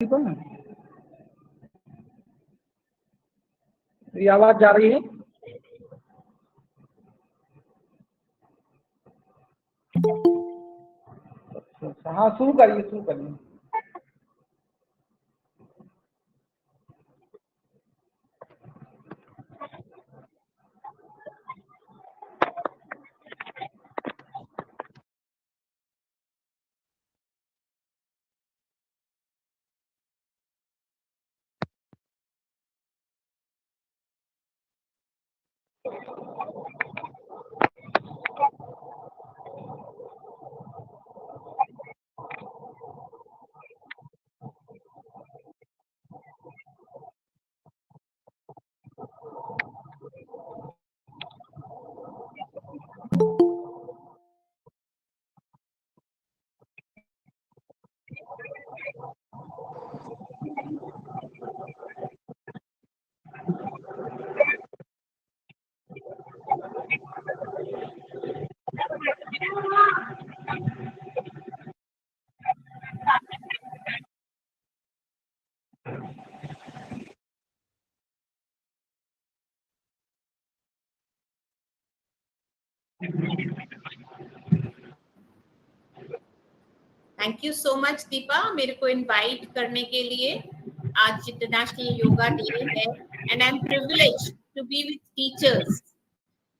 ये आवाज जा रही है? अच्छा, हाँ शुरू करिए। Thank you so much Deepa, मेरे को इनवाइट करने के लिए। आज इंटरनेशनल योगा डे है and I am privileged to be with teachers.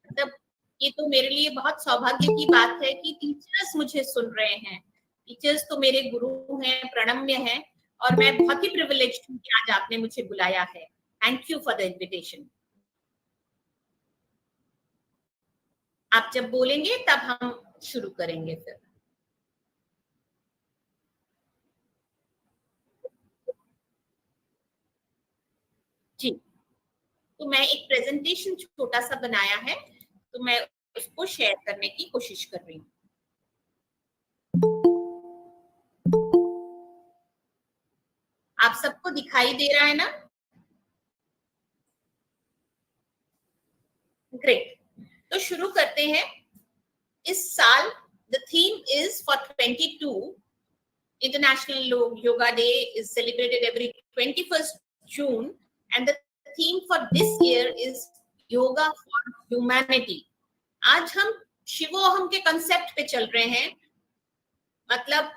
मतलब ये तो मेरे लिए बहुत सौभाग्य की बात है कि टीचर्स मुझे सुन रहे हैं। टीचर्स तो मेरे गुरु हैं, प्रणम्य हैं, और मैं बहुत ही प्रिविलेज्ड हूँ कि आज आपने मुझे बुलाया है। Thank you for the invitation. आप जब बोलेंगे तब हम शुरू करेंगे फिर। जी, तो मैं एक प्रेजेंटेशन छोटा सा बनाया है, तो मैं उसको शेयर करने की कोशिश कर रही हूँ। आप सबको दिखाई दे रहा है ना? ग्रेट, तो शुरू करते हैं। इस साल the theme is for 22 International Yoga Day is celebrated every 21st June, and the theme for this year is Yoga for Humanity. आज हम शिवोहम के कंसेप्ट पे चल रहे हैं। मतलब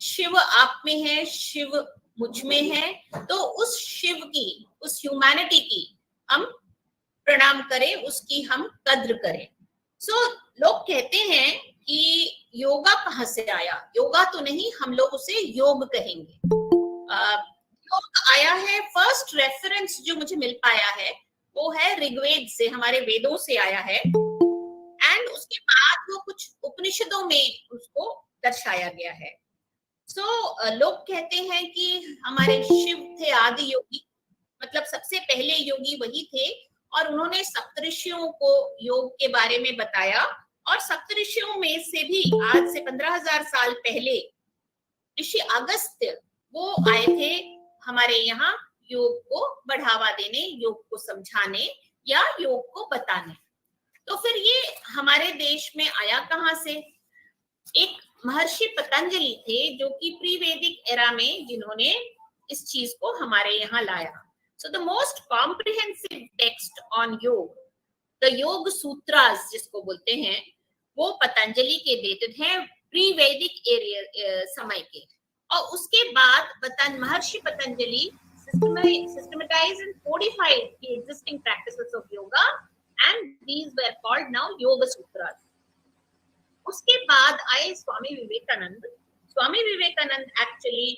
शिव आप में है, शिव मुझ में है, तो उस शिव की, उस ह्यूमैनिटी की हम प्रणाम करें, उसकी हम कद्र करें। लोग कहते हैं कि योगा कहाँ से आया? योगा तो नहीं, हम लोग उसे योग कहेंगे। योग आया है, फर्स्ट रेफरेंस जो मुझे मिल पाया है वो है ऋग्वेद से, हमारे वेदों से आया है, एंड उसके बाद वो कुछ उपनिषदों में उसको दर्शाया गया है। लोग कहते हैं कि हमारे शिव थे आदि योगी, मतलब सबसे पहले योगी वही थे, और उन्होंने सप्तऋषियों को योग के बारे में बताया, और सप्तऋषियों में से भी आज से 15,000 साल पहले ऋषि अगस्त्य वो आए थे हमारे यहाँ योग को बढ़ावा देने, योग को समझाने या योग को बताने। तो फिर ये हमारे देश में आया कहाँ से? एक महर्षि पतंजलि थे जो कि प्री वैदिक एरा में जिन्होंने इस चीज को हमारे यहाँ लाया। So the most comprehensive text on योग, the योग सूत्रास जिसको बोलते हैं, वो पतंजलि के डेटेड हैं प्री वैदिक समय के। और उसके बाद महर्षि Patanjali systematized and codified the existing practices of yoga, and these were called now yoga sutras. उसके बाद आए Swami Vivekananda. Swami Vivekananda actually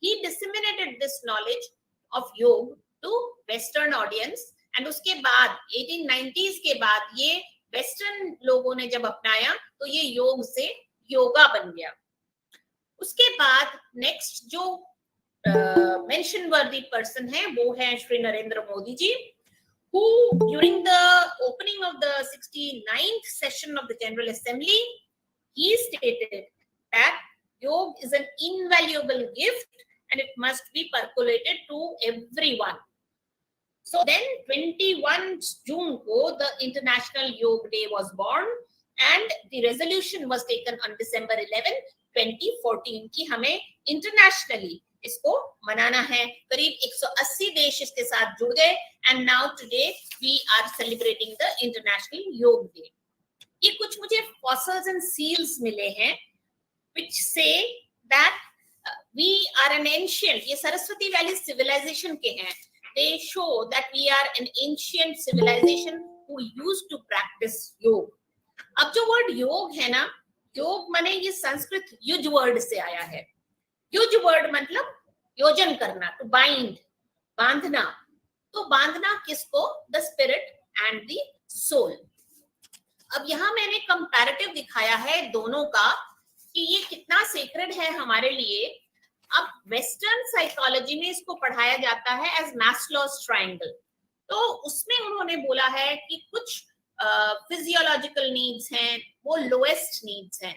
he disseminated this knowledge of योग to western audience, and उसके बाद 1890s के बाद ये वेस्टर्न लोगों ने जब अपनाया तो ये योग से योगा बन गया। उसके बाद नेक्स्ट जो मेंशन वर्दी पर्सन है वो है Shri Narendra Modi ji, who during the opening of the 69th session of the General Assembly he stated that yoga is an invaluable gift and it must be percolated to everyone. So then 21 June ko the International Yoga Day was born, and the resolution was taken on December 11, 2014 कि हमें internationally इसको मनाना है। करीब 180 देश इसके साथ जुड़ गए and now today we are celebrating the international yoga day. ये कुछ मुझे फॉसिल्स एंड सील्स मिले हैं which say that we are an ancient, ये सरस्वती वैली सिविलाइजेशन के हैं। They show that we are an ancient civilization who used to practice योग। अब जो वर्ड योग है ना, योग माने ये संस्कृत युज वर्ड से आया है। युज वर्ड मतलब योजन करना, टू बाइंड, बांधना। तो बांधना किसको? The spirit and the soul. अब यहाँ मैंने कंपैरेटिव दिखाया है दोनों का कि ये कितना सेक्रेड है हमारे लिए। अब वेस्टर्न साइकोलॉजी में इसको पढ़ाया जाता है एज मैस्लोस ट्रायंगल। तो उसमें उन्होंने बोला है कि कुछ फिजियोलॉजिकल नीड्स हैं, वो लोएस्ट नीड्स हैं।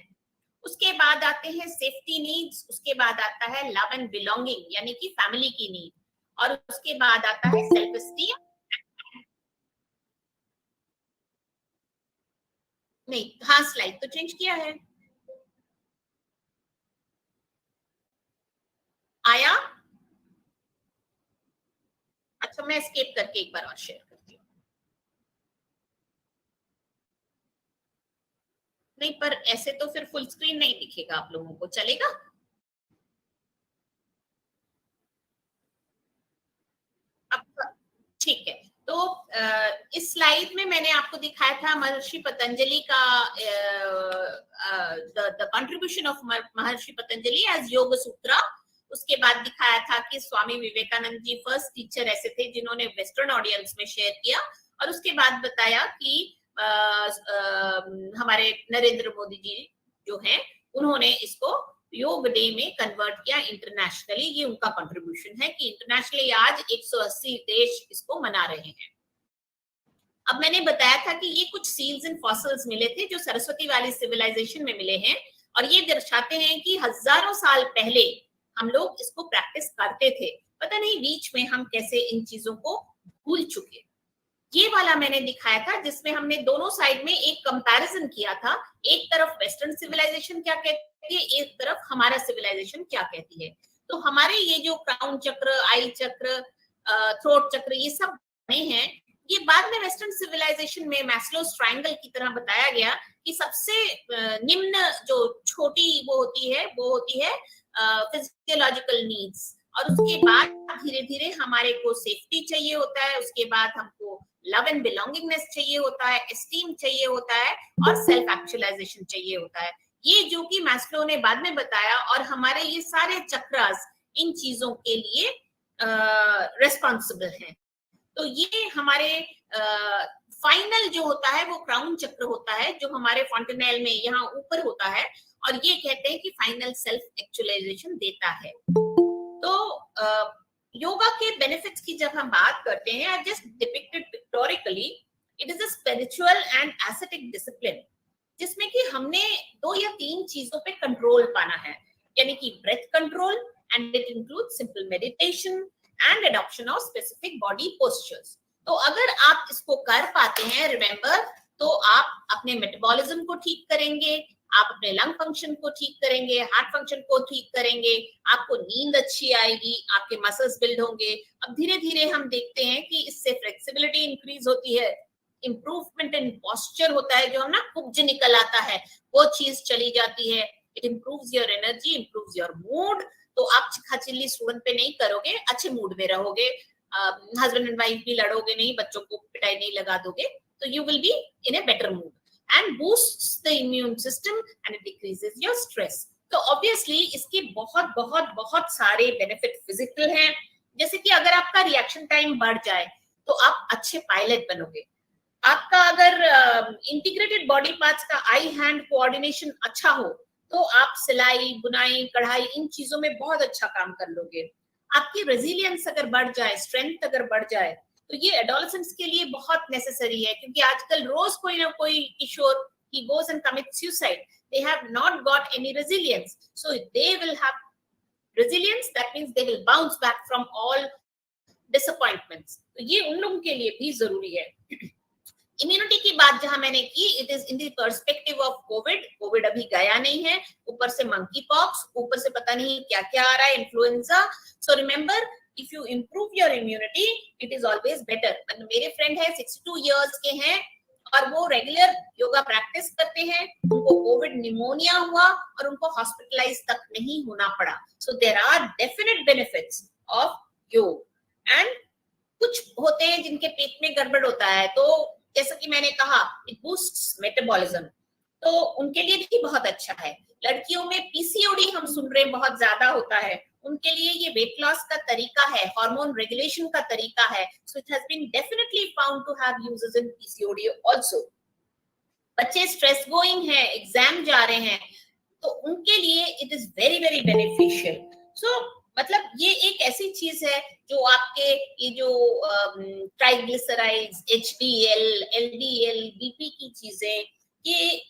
उसके बाद आते हैं सेफ्टी नीड्स, उसके बाद आता है लव एंड बिलोंगिंग यानी कि फैमिली की नीड, और उसके बाद आता है सेल्फ एस्टीम। नहीं, हाँ स्लाइड तो चेंज किया है। आया? अच्छा, मैं एस्केप करके एक बार और शेयर करती हूँ। नहीं, पर ऐसे तो फिर फुल स्क्रीन नहीं दिखेगा आप लोगों को, चलेगा? अब ठीक है। तो इस स्लाइड में मैंने आपको दिखाया था महर्षि पतंजलि का the contribution of Maharshi Patanjali as योग सूत्रा। उसके बाद दिखाया था कि स्वामी विवेकानंद जी फर्स्ट टीचर ऐसे थे जिन्होंने वेस्टर्न ऑडियंस में शेयर किया, और उसके बाद बताया कि हमारे नरेंद्र मोदी जी जो हैं उन्होंने इसको योग डे में कन्वर्ट किया इंटरनेशनली। ये उनका कंट्रीब्यूशन है कि इंटरनेशनली आज 180 देश इसको मना रहे हैं। अब मैंने बताया था कि ये कुछ सील्स एंड फॉसिल्स मिले थे जो सरस्वती वैली सिविलाइजेशन में मिले हैं, और ये दर्शाते हैं कि हजारों साल पहले हम लोग इसको प्रैक्टिस करते थे। पता नहीं बीच में हम कैसे इन चीजों को भूल चुके। ये वाला मैंने दिखाया था जिसमें हमने दोनों साइड में एक कंपैरिजन किया था। एक तरफ वेस्टर्न सिविलाइजेशन क्या कहती है, एक तरफ हमारा सिविलाइजेशन क्या कहती है। तो हमारे ये जो क्राउन चक्र, आई चक्र, थ्रोट चक्र, ये सब बने हैं। ये बाद में वेस्टर्न सिविलाइजेशन में मैस्लोस ट्रायंगल की तरह बताया गया कि सबसे निम्न जो छोटी वो होती है फिजियोलॉजिकल नीड्स, और उसके बाद धीरे धीरे हमारे को सेफ्टी चाहिए होता है, उसके बाद हमको लव एंड बिलोंगिंगनेस चाहिए होता है, एस्टीम चाहिए होता है, और सेल्फ एक्चुअलाइजेशन चाहिए होता है। ये जो कि मैस्लो ने बाद में बताया, और हमारे ये सारे चक्रास इन चीजों के लिए रिस्पॉन्सिबल हैं। तो ये हमारे फाइनल जो होता है वो क्राउन चक्र होता है जो हमारे फॉन्टेनेल में यहाँ ऊपर होता है, और ये कहते हैं कि फाइनल सेल्फ एक्चुअलाइजेशन देता है। तो योगा के बेनिफिट्स की जब हम बात करते हैं, I just depicted pictorially, it is a spiritual and aesthetic discipline जिसमें कि हमने 2 या 3 चीजों पे कंट्रोल पाना है, यानी कि breath control, and it includes simple meditation and adoption of specific body postures. तो अगर आप इसको कर पाते हैं, रिमेंबर, तो आप अपने मेटाबॉलिज्म को ठीक करेंगे, आप अपने लंग फंक्शन को ठीक करेंगे, हार्ट फंक्शन को ठीक करेंगे, आपको नींद अच्छी आएगी, आपके मसल्स बिल्ड होंगे। अब धीरे धीरे हम देखते हैं कि इससे फ्लेक्सिबिलिटी इंक्रीज होती है, इंप्रूवमेंट इन पोस्चर होता है, जो हम ना कुब्ज निकल आता है वो चीज चली जाती है। It improves your energy, improves your mood. तो आप चिल्ली स्टूडेंट पे नहीं करोगे, अच्छे मूड में रहोगे, हस्बैंड एंड वाइफ भी लड़ोगे नहीं, बच्चों को पिटाई नहीं लगा दोगे, तो you will be in a better mood and boosts the immune system and it decreases your stress. तो obviously इसके बहुत बहुत बहुत सारे बेनिफिट फिजिकल हैं, जैसे कि अगर आपका रिएक्शन टाइम बढ़ जाए तो आप अच्छे पायलट बनोगे। आपका अगर इंटीग्रेटेड बॉडी पार्ट्स का आई हैंड कोऑर्डिनेशन अच्छा हो तो आप सिलाई, बुनाई, कढ़ाई इन चीजों में बहुत अच्छा काम कर लोगे। आपकी रेजिलियंस अगर बढ़ जाए, स्ट्रेंथ अगर बढ़ जाए, तो ये एडोलेसेंट्स के लिए बहुत नेसेसरी है, क्योंकि आजकल रोज कोई ना कोई किशोर he goes and commits suicide. They have not got any resilience, so they will have resilience, that means they will bounce back from all disappointments. तो ये उन लोगों के लिए भी जरूरी है। इम्यूनिटी की बात जहां मैंने की, it is in the perspective of Covid. Covid अभी गया नहीं है, ऊपर से मंकी पॉक्स, ऊपर से पता नहीं क्या क्या आ रहा है, influenza. So remember, if you improve your immunity it is always better. मेरे फ्रेंड है 62 इयर्स के हैं और वो रेगुलर योगा प्रैक्टिस करते हैं, उनको कोविड निमोनिया हुआ और उनको हॉस्पिटलाइज तक नहीं होना पड़ा। So there are definite benefits of yoga. And कुछ होते हैं जिनके पेट में गड़बड़ होता है, तो जैसा कि मैंने कहा, इट बूस्ट्स मेटाबॉलिज्म, तो उनके लिए भी बहुत अच्छा है। लड़कियों में पीसीओडी हम सुन रहे हैं बहुत ज्यादा होता है, उनके लिए ये वेट लॉस का तरीका है, हार्मोन रेगुलेशन का तरीका है। So it has been definitely found to have uses in PCOD also. बच्चे स्ट्रेस गोइंग है, एग्जाम जा रहे हैं, तो उनके लिए it is very very beneficial. So मतलब ये एक ऐसी चीज है जो आपके ये जो ट्राइग्लिसराइड्स, एचडीएल, एलडीएल, बीपी की चीजें, ये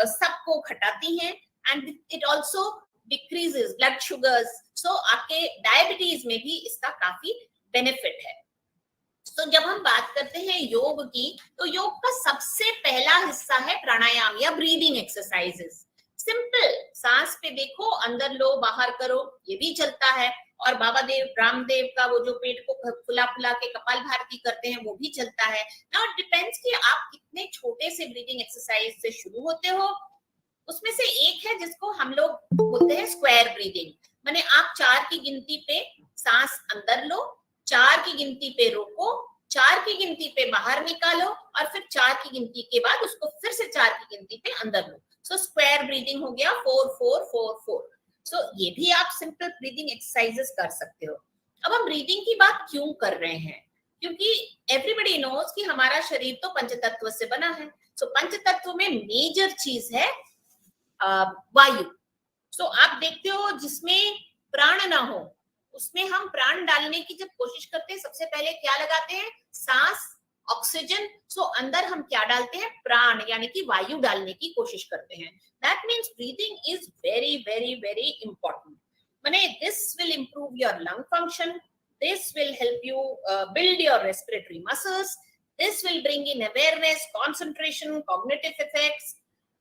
सबको घटाती हैं। And it also decreases blood sugars. So आपके डायबिटीज में भी इसका काफी बेनिफिट है। तो जब हम बात करते हैं योग की, तो योग का सबसे पहला हिस्सा है प्राणायाम या ब्रीदिंग एक्सरसाइजेस। सिंपल, सांस पे देखो, अंदर लो बाहर करो, ये भी चलता है। और बाबा देव रामदेव का वो जो पेट को फुला फुला के कपाल भारती करते हैं, वो भी चलता है। नाउ इट डिपेंड्स कि आप कितने छोटे से ब्रीदिंग एक्सरसाइज से शुरू होते हो। उसमें से एक है जिसको हम लोग बोलते हैं स्क्वायर ब्रीदिंग। माने आप 4 की गिनती पे सांस अंदर लो, 4 की गिनती पे रोको, 4 की गिनती पे बाहर निकालो और फिर 4 की गिनती के बाद उसको फिर से 4 की गिनती पे अंदर लो। सो स्क्वायर ब्रीदिंग हो गया 4 4 4 4। सो ये भी आप सिंपल ब्रीदिंग एक्सरसाइजेस कर सकते हो। अब हम ब्रीदिंग की बात क्यों कर रहे हैं? क्योंकि एवरीबडी नोज कि हमारा शरीर तो पंचतत्व से बना है। सो पंचतत्व में मेजर चीज है वायु। सो आप देखते हो जिसमें प्राण ना हो उसमें हम प्राण डालने की जब कोशिश करते हैं, सबसे पहले क्या लगाते हैं? सांस, ऑक्सीजन। सो अंदर हम क्या डालते हैं? प्राण, यानी कि वायु डालने की कोशिश करते हैं। That means breathing is very very very important. माने this will improve your lung function, this will help you build your respiratory muscles, this will bring in awareness, concentration, cognitive effects.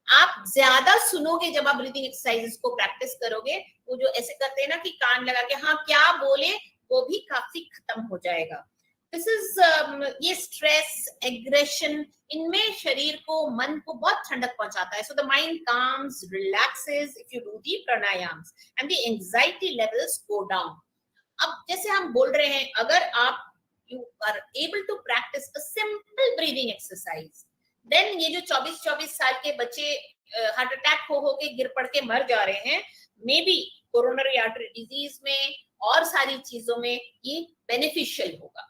आप ज्यादा सुनोगे जब आप ब्रीदिंग एक्सरसाइजेस को practice करोगे। वो जो ऐसे करते हैं ना कि कान लगा के हाँ क्या बोले, वो भी काफी खत्म हो जाएगा। दिस इज ये स्ट्रेस, एग्रेशन, इनमें शरीर को, मन को बहुत ठंडक पहुंचाता है। So the mind calms, relaxes if you do the pranayamas and the anxiety levels go down. अब जैसे हम बोल रहे हैं, अगर आप you are able to practice a simple breathing exercise, then ये जो 24-24 साल के बच्चे हार्ट अटैक हो के गिर पड़ के मर जा रहे हैं, may be coronary artery disease में और सारी चीजों में ये बेनिफिशियल होगा।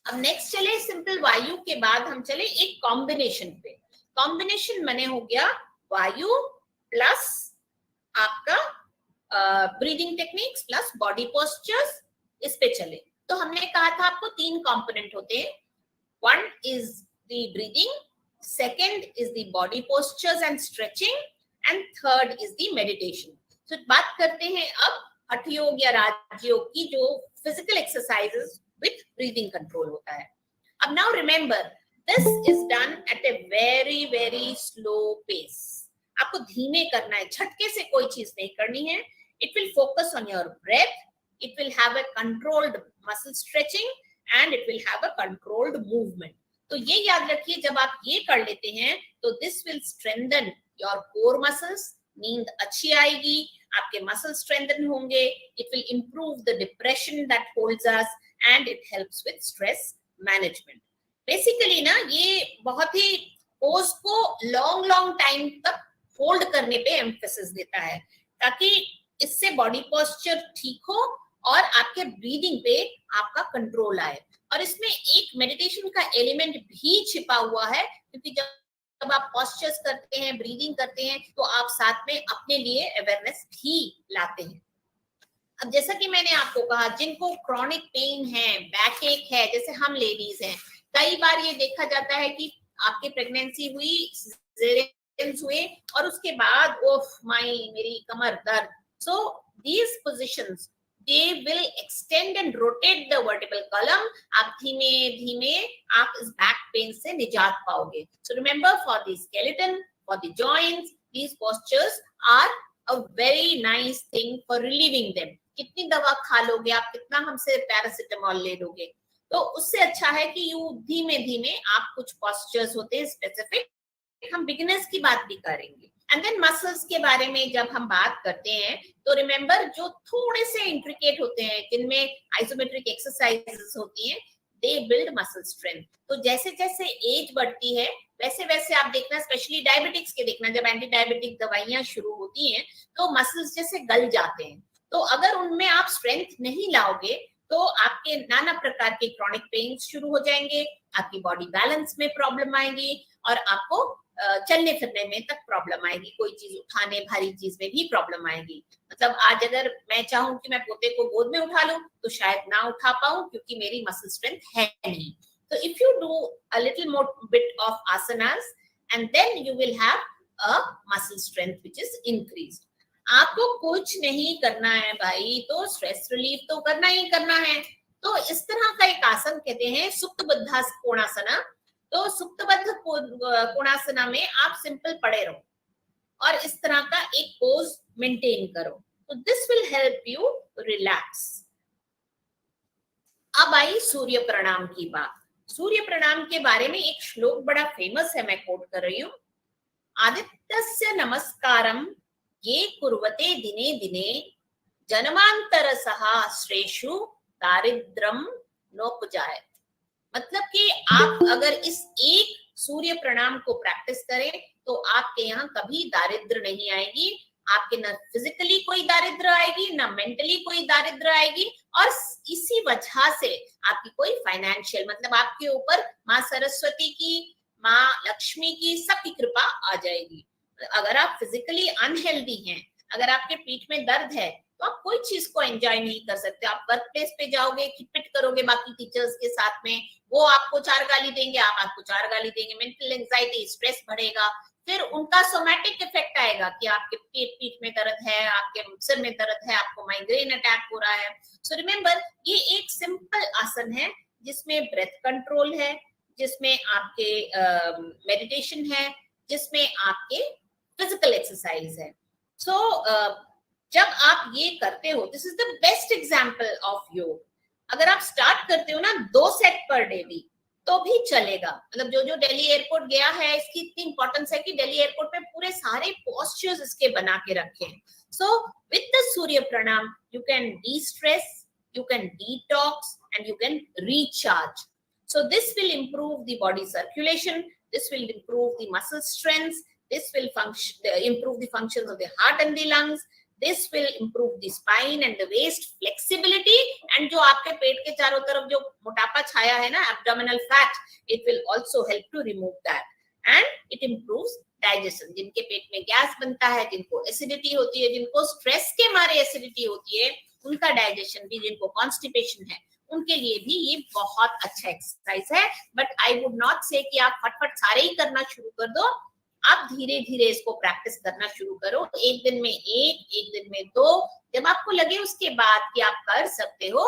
अब नेक्स्ट चले, सिंपल वायु के बाद हम चले एक कॉम्बिनेशन पे। कॉम्बिनेशन मने हो गया वायु प्लस आपका breathing techniques plus body postures, इस पे चले। तो हमने कहा था आपको 3 कंपोनेंट होते हैं। One is the breathing, second is the body postures and stretching, and third is the meditation. So बात करते हैं अब हठ योग या राजयोग की, जो physical exercises with breathing control होता है। अब now remember, this is done at a very very slow pace. आपको धीमे करना है, झटके से कोई चीज नहीं करनी है। It will focus on your breath, it will have a controlled muscle stretching, and it will have a controlled movement. तो ये याद रखिए, जब आप ये कर लेते हैं तो this will strengthen your core muscles, नींद अच्छी आएगी, आपके मसल स्ट्रेंथन होंगे, it will improve the depression that holds us and it helps with stress management. Basically ना ये बहुत ही पोज को लॉन्ग लॉन्ग टाइम तक होल्ड करने पे एम्फेसिस देता है, ताकि इससे बॉडी पोस्चर ठीक हो और आपके ब्रीदिंग पे आपका कंट्रोल आए। और इसमें एक मेडिटेशन का एलिमेंट भी छिपा हुआ है, क्योंकि जब आप पोस्चर्स करते हैं, ब्रीदिंग करते हैं, तो आप साथ में अपने लिए अवेयरनेस भी लाते हैं। अब जैसा कि मैंने आपको कहा, जिनको क्रॉनिक पेन है, बैक एक है, जैसे हम लेडीज हैं, कई बार ये देखा जाता है कि आपकी प्रेगनेंसी हुई, सिजेरियन हुए और उसके बाद ओफ माई मेरी कमर दर्द। So these positions they will extend and rotate the vertebral column. आप धीमे धीमे आप इस back pain से निजात पाओगे. So remember, for the skeleton, for the joints, these postures are a very nice thing for relieving them. कितनी दवा खा लोगे आप, कितना हमसे पैरासिटामोल ले लोगे, तो उससे अच्छा है कि यू धीमे धीमे आप कुछ postures होते हैं स्पेसिफिक, हम बिगिनर्स की बात भी करेंगे. एंड देन मसल्स के बारे में जब हम बात करते हैं तो रिमेंबर, जो थोड़े से इंट्रिकेट होते हैं, जिनमें आइसोमेट्रिक एक्सरसाइजेस होती हैं, दे बिल्ड मसल स्ट्रेंथ. तो जैसे जैसे एज बढ़ती है वैसे वैसे आप देखना, स्पेशली डायबिटिक्स के देखना, जब एंटी डायबिटिक दवाइयां शुरू होती हैं तो मसल्स जैसे गल जाते हैं. तो अगर उनमें आप स्ट्रेंथ नहीं लाओगे तो आपके नाना प्रकार के क्रॉनिक पेन शुरू हो जाएंगे, आपकी बॉडी बैलेंस में प्रॉब्लम आएगी और आपको चलने फिरने में तक प्रॉब्लम आएगी, कोई चीज उठाने, भारी चीज में भी प्रॉब्लम आएगी. मतलब आज अगर मैं चाहूं कि मैं पोते को गोद में उठा लूं तो शायद ना उठा पाऊं क्योंकि मेरी मसल स्ट्रेंथ है नहीं. तो if you do a little more bit of asanas and then you will have a muscle strength which is increased. आपको कुछ नहीं करना है भाई, तो स्ट्रेस रिलीफ तो करना ही करना है. तो इस तरह का एक आसन कहते हैं सुप्तबद्ध कोणासना. तो सुप्तबद्ध कोणासना में आप सिंपल पड़े रहो और इस तरह का एक पोज मेंटेन करो. तो this will help you relax. अब आई सूर्य प्रणाम की बात. सूर्य प्रणाम के बारे में एक श्लोक बड़ा फेमस है, मैं कोट कर रही हूँ. आदित्यस्य नमस्कारम ये कुर्वते दिने दिने जन्मांतरसः श्रेषु दारिद्रम नोपजायत. मतलब कि आप अगर इस एक सूर्य प्रणाम को प्रैक्टिस करें तो आपके यहाँ कभी दारिद्र नहीं आएगी. आपके ना फिजिकली कोई दारिद्र आएगी, ना मेंटली कोई दारिद्र आएगी. और इसी वजह से आपकी कोई फाइनेंशियल, मतलब आपके ऊपर माँ सरस्वती की, माँ लक्ष्मी की, सबकी कृपा आ जाएगी. अगर आप फिजिकली अनहेल्दी हैं, अगर आपके पीठ में दर्द है, तो आप कोई चीज को एंजॉय नहीं कर सकते. आप वर्क प्लेस पे जाओगे, खिटपिट करोगे बाकी टीचर्स के साथ में, वो आपको 4 गाली देंगे, आप आपको 4 गाली देंगे. मेंटल एंजाइटी, स्ट्रेस बढ़ेगा. फिर उनका सोमैटिक इफेक्ट आएगा कि आपके पीठ में दर्द है, आपके सिर में दर्द है, आपको माइग्रेन अटैक हो रहा है. सो रिमेंबर, ये एक सिंपल आसन है जिसमें ब्रेथ कंट्रोल है, जिसमें आपके मेडिटेशन है, जिसमें आपके फिजिकल एक्सरसाइज है. सो जब आप ये करते हो, this is the best example of योग. अगर आप स्टार्ट करते हो ना 2 सेट पर डे तो भी चलेगा. मतलब जो जो दिल्ली एयरपोर्ट गया है, इसकी इतनी इंपॉर्टेंस है कि दिल्ली एयरपोर्ट में पूरे सारे पोस्चर्स इसके बना के रखे हैं. सो विद द सूर्य प्रणाम you can de-stress, you can detox, and you can recharge. So this will improve the body circulation, this will improve the muscle strength, this will improve the functions of the heart and the lungs, this will improve the spine and the waist flexibility. And जो आपके पेट के चारों तरफ जो मोटापा छाया है ना, abdominal fat, it will also help to remove that. And it improves digestion. जिनके पेट में गैस बनता है, जिनको एसिडिटी होती है, जिनको स्ट्रेस के मारे एसिडिटी होती है, उनका डाइजेशन भी, जिनको कॉन्स्टिपेशन है, उनके लिए भी ये बहुत अच्छा एक्सरसाइज है. बट आई वुड नॉट से कि आप फटफट सारे ही करना शुरू कर दो. आप धीरे धीरे इसको प्रैक्टिस करना शुरू करो. एक दिन में एक दिन में 2, जब आपको लगे उसके बाद कि आप कर सकते हो,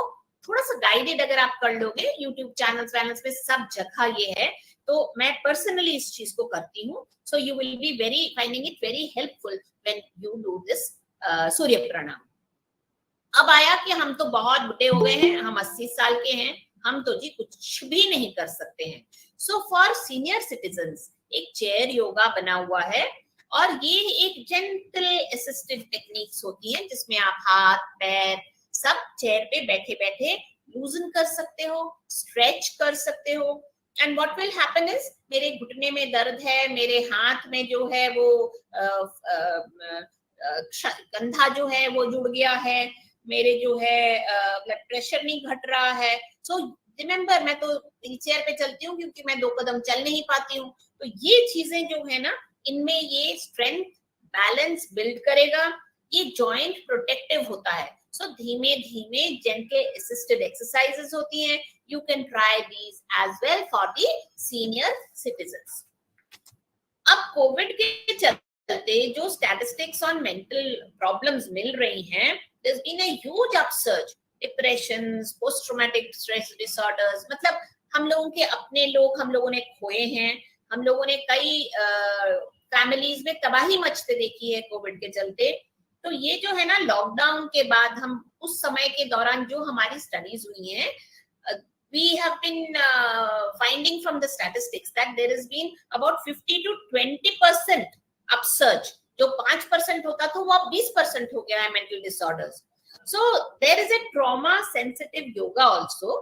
थोड़ा सा गाइडेड अगर आप कर लोगे, यूट्यूब चैनल्स में सब जगह ये है. तो मैं पर्सनली इस चीज को करती हूँ. So you will be finding it very helpful when you do this Surya Pranam. अब आया कि हम तो बहुत बुढ़े हो गए हैं, हम 80 साल के हैं, हम तो जी कुछ भी नहीं कर सकते हैं. सो फॉर सीनियर सिटीजन्स एक चेयर योगा बना हुआ है और ये एक जेंटल असिस्टेड टेक्निक्स होती है जिसमें आप हाथ पैर सब चेयर पे बैठे बैठे लूजन कर सकते हो, स्ट्रेच कर सकते हो. And what will happen is, मेरे घुटने में दर्द है, मेरे हाथ में जो है वो कंधा जो है वो जुड़ गया है, मेरे जो है ब्लड प्रेशर नहीं घट रहा है. सो रिमेंबर, मैं तो चेयर पे चलती हूँ क्योंकि मैं 2 कदम चल नहीं पाती हूँ. तो ये चीजें जो है ना, इनमें ये स्ट्रेंथ बैलेंस बिल्ड करेगा, ये जॉइंट प्रोटेक्टिव होता है. सो धीमे धीमे जेंटल असिस्टेड एक्सरसाइजेस होती हैं. You can try these as well for the senior citizens. अब कोविड के चलते जो स्टैटिस्टिक्स ऑन मेंटल प्रॉब्लम्स मिल रही हैं, there's been a huge upsurge, depressions, post traumatic stress disorders, मतलब हम लोगों के अपने लोग हम लोगों ने खोए हैं, हम लोगों ने कई फैमिलीज में तबाही मचते देखी है कोविड के चलते। तो ये जो है ना लॉकडाउन के बाद हम उस समय के दौरान जो हमारी स्टडीज हुई हैं, we have been finding from the statistics that there has been about 50 to 20% upsurge. जो 5% होता था वो अब 20% हो गया है mental disorders. So there is a trauma sensitive yoga also,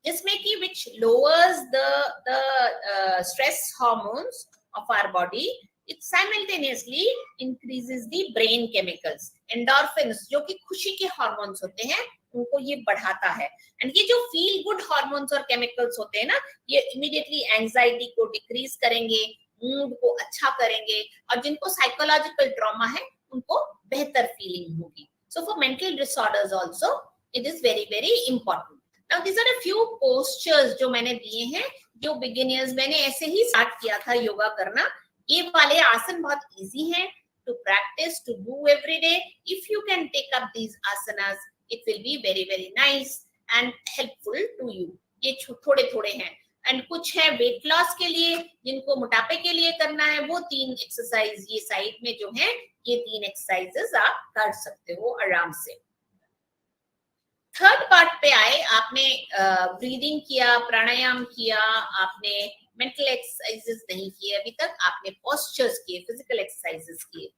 जिसमें कि which lowers the stress hormones of our body. It simultaneously increases the brain chemicals, endorphins, जो कि खुशी के हार्मोन्स होते हैं, उनको ये बढ़ाता है। एंड ये जो फील गुड हार्मोन्स और केमिकल्स होते हैं ना, ये इमीडिएटली एंजाइटी को डिक्रीज करेंगे, मूड को अच्छा करेंगे, और जिनको साइकोलॉजिकल ट्रॉमा है उनको बेहतर फीलिंग होगी। So for mental disorders also it is very very important. Now this are a few postures जो मैंने दिए हैं, जो बिगिनर्स, मैंने ऐसे ही स्टार्ट किया था योगा करना। ये वाले आसन बहुत इजी हैं to practice, to do every day. If you can take up these asanas, it will be very very nice and helpful to you. ये थोड़े थोड़े हैं, एंड कुछ है वेट लॉस के लिए, जिनको मोटापे के लिए करना है, वो 3 एक्सरसाइज ये साइड में जो है, ये 3 एक्सरसाइजेस आप कर सकते हो आराम से। थर्ड पार्ट पे आए, आपने ब्रीदिंग किया, प्राणायाम किया, आपने मेंटल एक्सरसाइजेस नहीं किए अभी तक, आपने पोस्चर्स किए, फिजिकल एक्सरसाइजेस किए।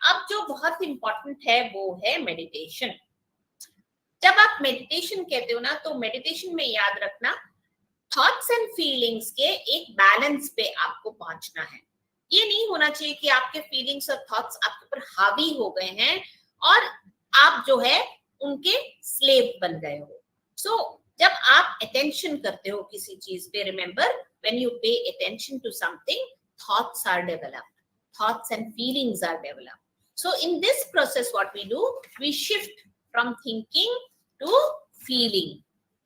अब जो बहुत इंपॉर्टेंट है वो है मेडिटेशन। जब आप मेडिटेशन कहते हो ना, तो मेडिटेशन में याद रखना, थॉट्स एंड फीलिंग्स के एक बैलेंस पे आपको पहुंचना है। ये नहीं होना चाहिए कि आपके फीलिंग्स और थॉट्स आपके ऊपर हावी हो गए हैं और आप जो है उनके स्लेव बन गए हो। सो जब आप अटेंशन करते हो किसी चीज पे, remember when you pay attention to something, thoughts are developed, thoughts and feelings are developed. So in this process what we do, we shift from thinking to feeling.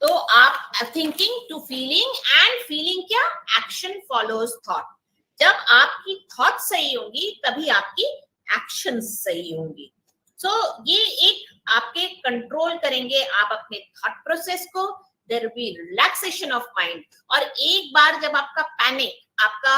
तो आप thinking to feeling, and feeling क्या, action follows thought. जब आपकी thought सही होंगी तभी आपकी actions सही होंगी। So ये एक आपके कंट्रोल करेंगे आप अपने थॉट प्रोसेस को, there will be relaxation of mind। और एक बार जब आपका पैनिक, आपका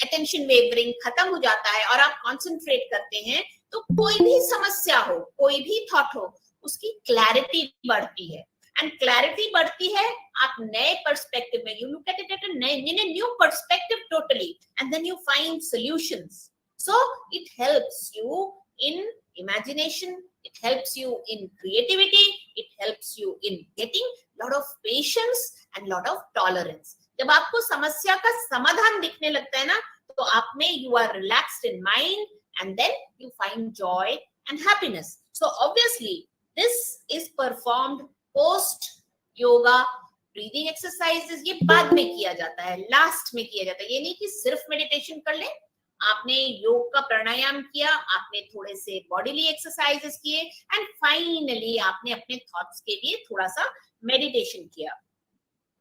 अटेंशन वेवरिंग खत्म हो जाता है और आप कंसंट्रेट करते हैं, तो कोई भी समस्या हो, कोई भी थॉट हो, उसकी क्लैरिटी बढ़ती है, एंड क्लैरिटी बढ़ती है, आप नए पर्सपेक्टिव में, you look at it at in a new perspective totally, and then you find solutions. So it helps you in imagination, it helps you in creativity, it helps you in getting lot of patience and lot of tolerance. जब आपको समस्या का समाधान दिखने लगता है ना, तो आप में you are relaxed in mind, and then you find joy and happiness. So obviously this is performed post yoga breathing exercises। ये बाद में किया जाता है, लास्ट में किया जाता है। ये नहीं कि सिर्फ मेडिटेशन कर ले, आपने योग का प्राणायाम किया, आपने थोड़े से बॉडीली एक्सरसाइजेस किए, एंड फाइनली आपने अपने थॉट्स के लिए थोड़ा सा मेडिटेशन किया।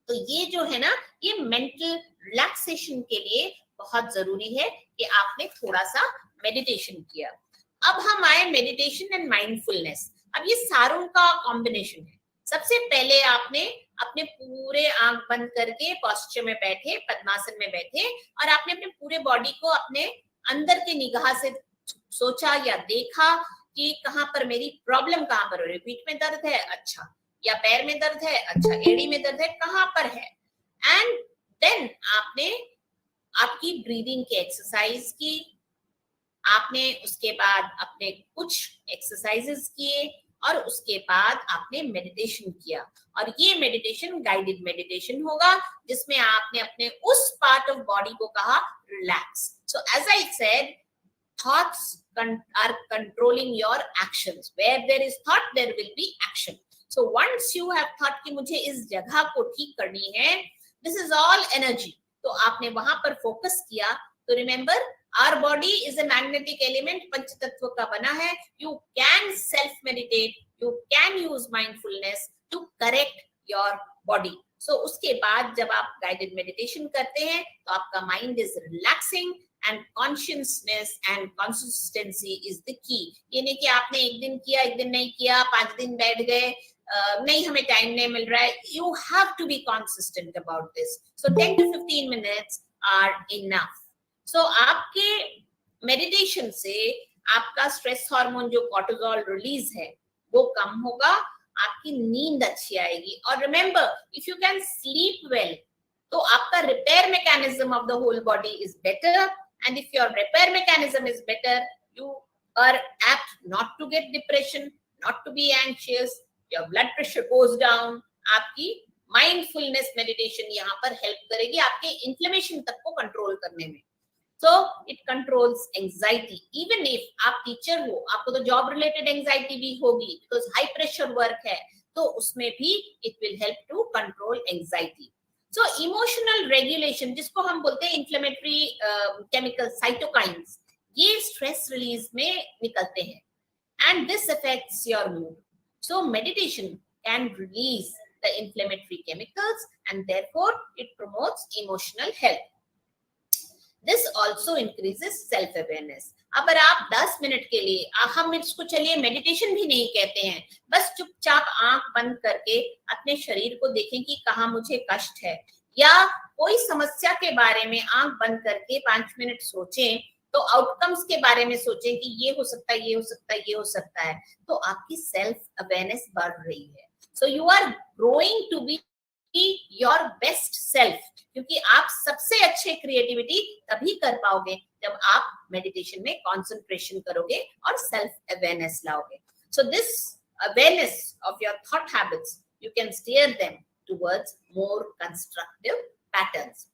तो ये जो है ना, ये मेंटल रिलैक्सेशन के लिए बहुत जरूरी है कि आपने थोड़ा सा मेडिटेशन किया। अब हम आए मेडिटेशन एंड माइंडफुलनेस। अब ये सारों का कॉम्बिनेशन है। सबसे पहले आपने अपने पूरे आंख बंद करके पोस्चर में बैठे, पद्मासन में बैठे, और आपने अपने पूरे बॉडी को अपने अंदर के निगाह से सोचा या देखा कि कहाँ पर मेरी प्रॉब्लम, कहाँ पर हो रही है। पीठ में दर्द है, अच्छा, या पैर में दर्द है, अच्छा, एड़ी में दर्द है, कहाँ पर है। एंड देन आपने आपकी ब्रीदिंग की एक्सरसाइज की, आपने उसके बाद अपने कुछ एक्सरसाइजेस किए, और उसके बाद आपने मेडिटेशन किया। और ये मेडिटेशन गाइडेड मेडिटेशन होगा, जिसमें आपने अपने उस पार्ट ऑफ बॉडी को कहा relax. So as I said, thoughts are controlling your actions. Where there is thought, there will be action. So once you have thought कि मुझे इस जगह को ठीक करनी है, this is all energy, तो आपने वहां पर फोकस किया। तो remember, our body is a magnetic element, पंच तत्व का बना है। You can self meditate, you can use mindfulness to correct your body. So उसके बाद जब आप guided meditation करते हैं, तो आपका mind is relaxing and consciousness and consistency is the key. ये नहीं कि आपने एक दिन किया, एक दिन नहीं किया, 5 दिन बैठ गए, नहीं हमें टाइम नहीं मिल रहा है. You have to be consistent about this. So 10 to 15 minutes are enough. So आपके मेडिटेशन से आपका स्ट्रेस हार्मोन जो कॉर्टिसोल रिलीज है वो कम होगा, आपकी नींद अच्छी आएगी. और remember, if you can sleep well, तो आपका repair mechanism of the whole body is better, and if your repair mechanism is better, you are apt not to get depression, not to be anxious, your blood pressure goes down. आपकी mindfulness meditation यहाँ पर help करेगी आपके inflammation तक को control करने में. So it controls anxiety. Even if आप टीचर हो, आपको तो जॉब रिलेटेड एंजाइटी भी होगी, बिकॉज हाई प्रेशर वर्क है, तो उसमें भी it will help to control anxiety. So emotional regulation, जिसको हम बोलते हैं इन्फ्लेमेटरी केमिकल साइटोकाइंस, ये स्ट्रेस रिलीज में निकलते हैं, and this affects your mood. So meditation can release the inflammatory chemicals and therefore it promotes emotional health. This also increases self awareness. अगर आप 10 मिनट के लिए, हम इसको चलिए मेडिटेशन भी नहीं कहते हैं, बस चुपचाप आंख बंद करके अपने शरीर को देखें कि कहाँ मुझे कष्ट है, या कोई समस्या के बारे में आंख बंद करके 5 मिनट सोचें, तो आउटकम्स के बारे में सोचें कि ये हो सकता है, ये हो सकता है, ये हो सकता है, तो आपकी सेल्फ अवेयरनेस बढ़ रही है. So you are growing to be your best self, क्योंकि आप सबसे अच्छे क्रिएटिविटी तभी कर पाओगे जब आप मेडिटेशन में कंसंट्रेशन करोगे और सेल्फ अवेयरनेस लाओगे. So this awareness of your thought habits, you can steer them towards more constructive patterns.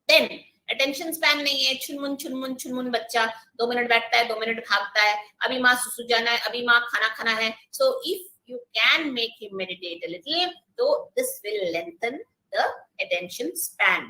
Then attention span नहीं है, चुनमुन बच्चा 2 मिनट बैठता है, 2 मिनट भागता है, अभी माँ सुसु जाना है, अभी माँ खाना खाना है. So if you can make him meditate a little, so this will lengthen the attention span.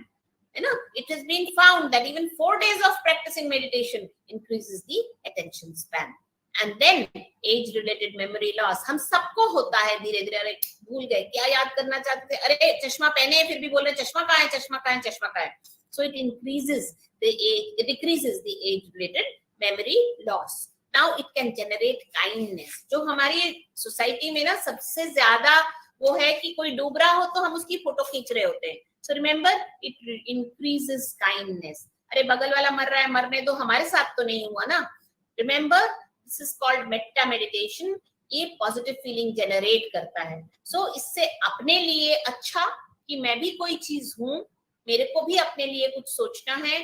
You know, it has been found that even 4 days of practicing meditation increases the attention span. And then age related memory loss, हम सबको होता है धीरे धीरे. अरे भूल गए, क्या याद करना चाहते थे, अरे चश्मा पहने फिर भी बोल रहे चश्मा कहाँ है, चश्मा कहाँ है, चश्मा कहाँ है. So it increases the age, it decreases the age related memory loss. Now it can generate kindness. जो हमारी सोसाइटी में ना सबसे ज्यादा वो है कि कोई डूब रहा हो तो हम उसकी फोटो खींच रहे होते हैं. So remember, it increases kindness. अरे बगल वाला मर रहा है, मरने दो, हमारे साथ तो नहीं हुआ ना. Remember, this is called metta meditation. ये पॉजिटिव फीलिंग जनरेट करता है. So इससे अपने लिए अच्छा कि मैं भी कोई चीज हूँ, मेरे को भी अपने लिए कुछ सोचना है.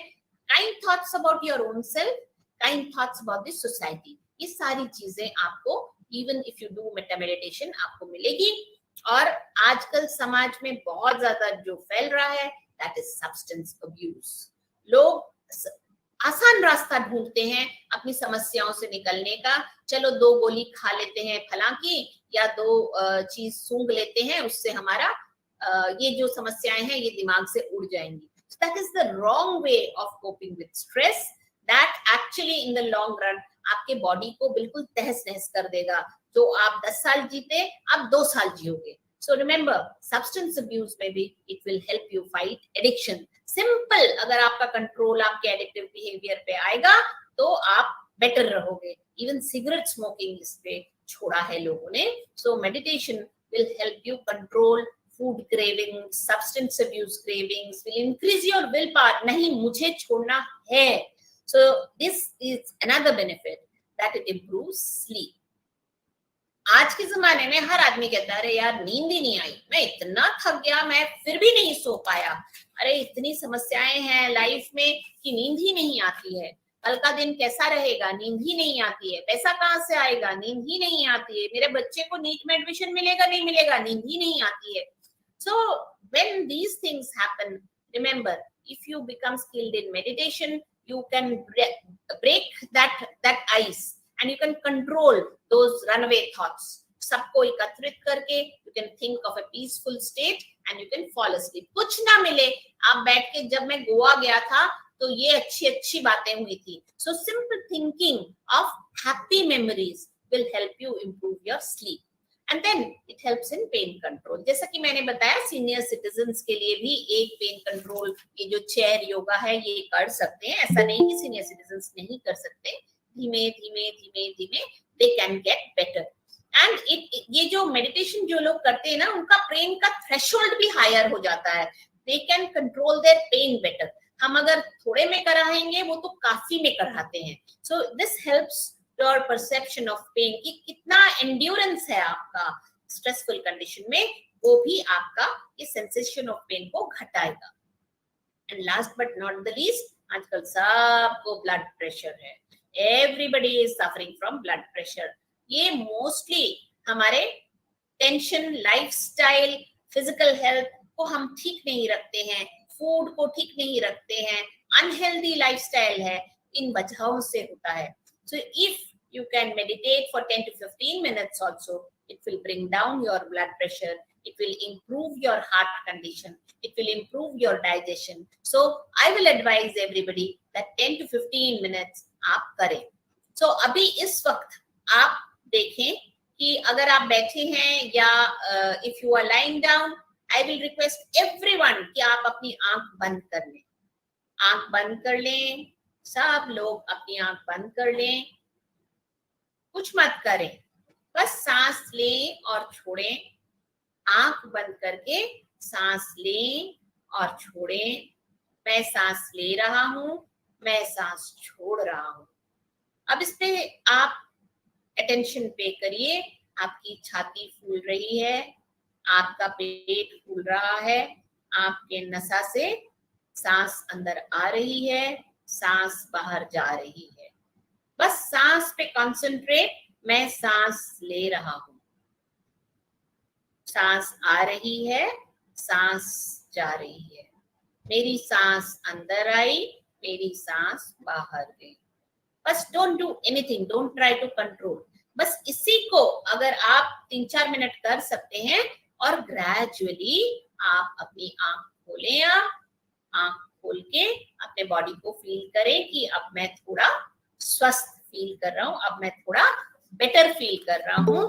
Kind thoughts about your own self, kind thoughts about the society. ये सारी चीजें आपको even if you do metta meditation आपको मिलेगी. और आजकल समाज में बहुत ज्यादा जो फैल रहा है, that is substance abuse. लोग आसान रास्ता ढूंढते हैं अपनी समस्याओं से निकलने का. चलो 2 गोली खा लेते हैं फलां की, या 2 चीज सूंघ लेते हैं, उससे हमारा ये जो समस्याएं हैं ये दिमाग से उड़ जाएंगी. So that is the wrong way of coping with stress. That actually in the long run आपके बॉडी को बिल्कुल तहस नहस कर देगा. जो आप 10 साल जीते, आप 2 साल जियोगे. So remember, substance abuse में भी it will help you fight addiction. Simple, अगर आपका कंट्रोल आपके एडिक्टिव बिहेवियर पे आएगा तो आप बेटर रहोगे. Even cigarette smoking इस पे छोड़ा है लोगों ने. So meditation will help you control food cravings, substance abuse cravings, will increase your willpower. नहीं, मुझे छोड़ना है. So this is another benefit that it improves sleep. आज के जमाने में हर आदमी कहता है अरे यार नींद ही नहीं आई, मैं इतना थक गया, मैं फिर भी नहीं सो पाया, अरे इतनी समस्याएं हैं लाइफ में कि नींद ही नहीं आती है, कल का दिन कैसा रहेगा, नींद ही नहीं आती है, पैसा कहाँ से आएगा, नींद ही नहीं आती है, मेरे बच्चे को नीट में एडमिशन मिलेगा नहीं मिलेगा, नींद ही नहीं आती है. So when these things happen, remember, if you become skilled in meditation, you can break that ice and you can control those runaway thoughts. सबको एकत्रित करके you can think of a peaceful state and you can fall asleep. कुछ ना मिले, आप बैठ के, जब मैं गोवा गया था तो ये अच्छी अच्छी बातें हुई थी. So simple thinking of happy memories will help you improve your sleep. And then it helps in pain control. जैसा कि मैंने बताया सीनियर सिटीजन्स के लिए भी एक पेन कंट्रोल ये जो चेयर योगा है ये कर सकते हैं, ऐसा नहीं कि सीनियर सिटीजन्स नहीं कर सकते, धीमे धीमे धीमे धीमे they can get better. And ये जो मेडिटेशन जो लोग करते हैं ना उनका पेन का थ्रेशोल्ड भी हायर हो जाता है, they can control their pain better. हम अगर थोड़े में कराएंगे वो तो काफी में कराते हैं। So this helps your perception of pain कि कितना एंड्योरेंस है आपका स्ट्रेसफुल कंडीशन में, वो भी आपका ये सेंसेशन ऑफ पेन को घटाएगा। And last but not the least, आजकल सबको ब्लड प्रेशर है, everybody is suffering from blood pressure. ये मोस्टली हमारे टेंशन, लाइफस्टाइल, फिजिकल हेल्थ को हम ठीक नहीं रखते हैं, फूड को ठीक नहीं रखते हैं, अनहेल्दी लाइफस्टाइल है, इन वजहों से होता है। So if you can meditate for 10 to 15 minutes also, it will bring down your blood pressure, it will improve your heart condition, it will improve your digestion. So I will advise everybody that 10 to 15 minutes आप करें। So अभी इस वक्त आप देखें कि अगर आप बैठे हैं या if you are lying down, I will request everyone कि आप अपनी आंख बंद कर लें, आंख बंद कर लें, सब लोग अपनी आंख बंद कर लें, कुछ मत करें, बस सांस लें और छोड़ें, आंख बंद करके सांस लें और छोड़ें। मैं सांस ले रहा हूं, मैं सांस छोड़ रहा हूं। अब इस पे आप अटेंशन पे करिए, आपकी छाती फूल रही है, आपका पेट फूल रहा है, आपके नसा से सांस अंदर आ रही है, सांस बाहर जा रही है। बस सांस पे कंसंट्रेट, मैं सांस ले रहा हूं, सांस आ रही है, सांस जा रही है, मेरी सांस अंदर आई, मेरी सांस बाहर गई। बस don't do anything, don't try to control. बस इसी को अगर आप 3-4 मिनट कर सकते हैं और ग्रेजुअली आप अपनी आंख खोलें, आंख खोल के अपने बॉडी को फील करें कि अब मैं थोड़ा स्वस्थ फील कर रहा हूं, अब मैं थोड़ा बेटर फील कर रहा हूं,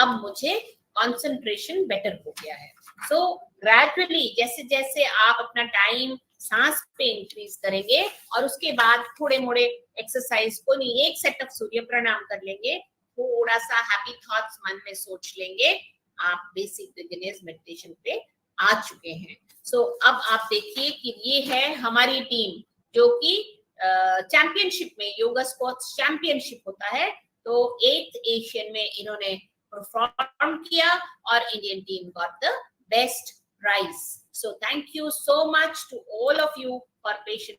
अब मुझे कंसंट्रेशन बेटर हो गया है। सो ग्रेजुअली जैसे जैसे आप अपना टाइम सांस पे इंक्रीज करेंगे और उसके बाद थोड़े मोड़े एक्सरसाइज को नहीं, एक सेट ऑफ सूर्य प्रणाम कर लेंगे, थोड़ा सा हैप्पी थॉट्स मन में सोच लेंगे, आप बेसिक बिगिनर्स मेडिटेशन पे आ चुके हैं। सो अब आप देखिए कि ये है हमारी टीम जो कि चैंपियनशिप में, योगा स्पोर्ट्स चैंपियनशिप होता है, तो 8th एशियन में इन्होंने परफॉर्म किया और Indian team got the best prize. So thank you so much to all of you for patient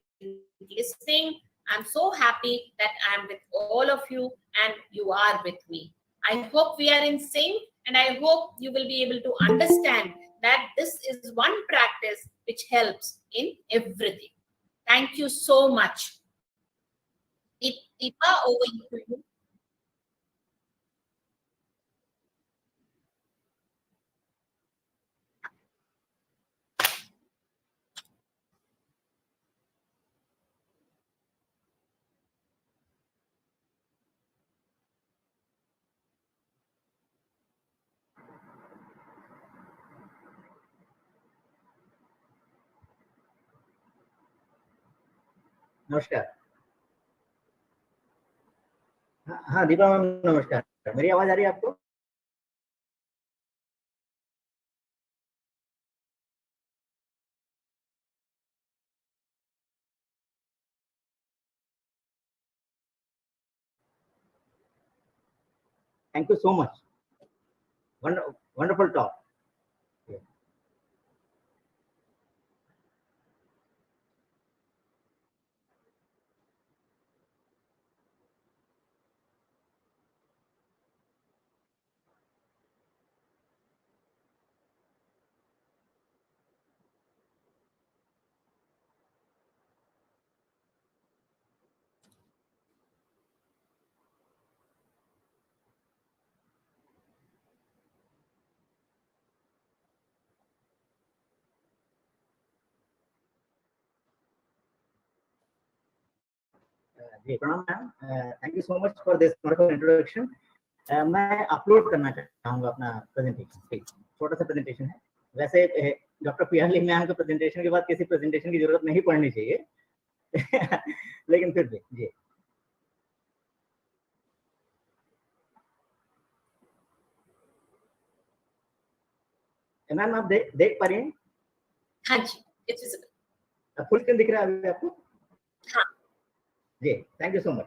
listening. I'm so happy that I am with all of you and you are with me. I hope we are in sync and I hope you will be able to understand that this is one practice which helps in everything. Thank you so much. Deepa, over to you. नमस्कार। हाँ Deepa ma'am नमस्कार, मेरी आवाज आ रही है आपको? Thank you so much, wonderful talk. Pranam ma'am, thank you so much for this wonderful introduction. मैं upload करना चाहूँगा अपना प्रेजेंटेशन, छोटा सा प्रेजेंटेशन है। वैसे डॉक्टर पियाली मैम के प्रेजेंटेशन के बाद किसी प्रेजेंटेशन की जरूरत नहीं पड़नी चाहिए लेकिन फिर भी जी। मैम आप देख पा रही हैं? हाँ जी, इट्स विजिबल। फुल स्क्रीन दिख रहा है अभी आपको? हाँ जी, थैंक यू सो मच।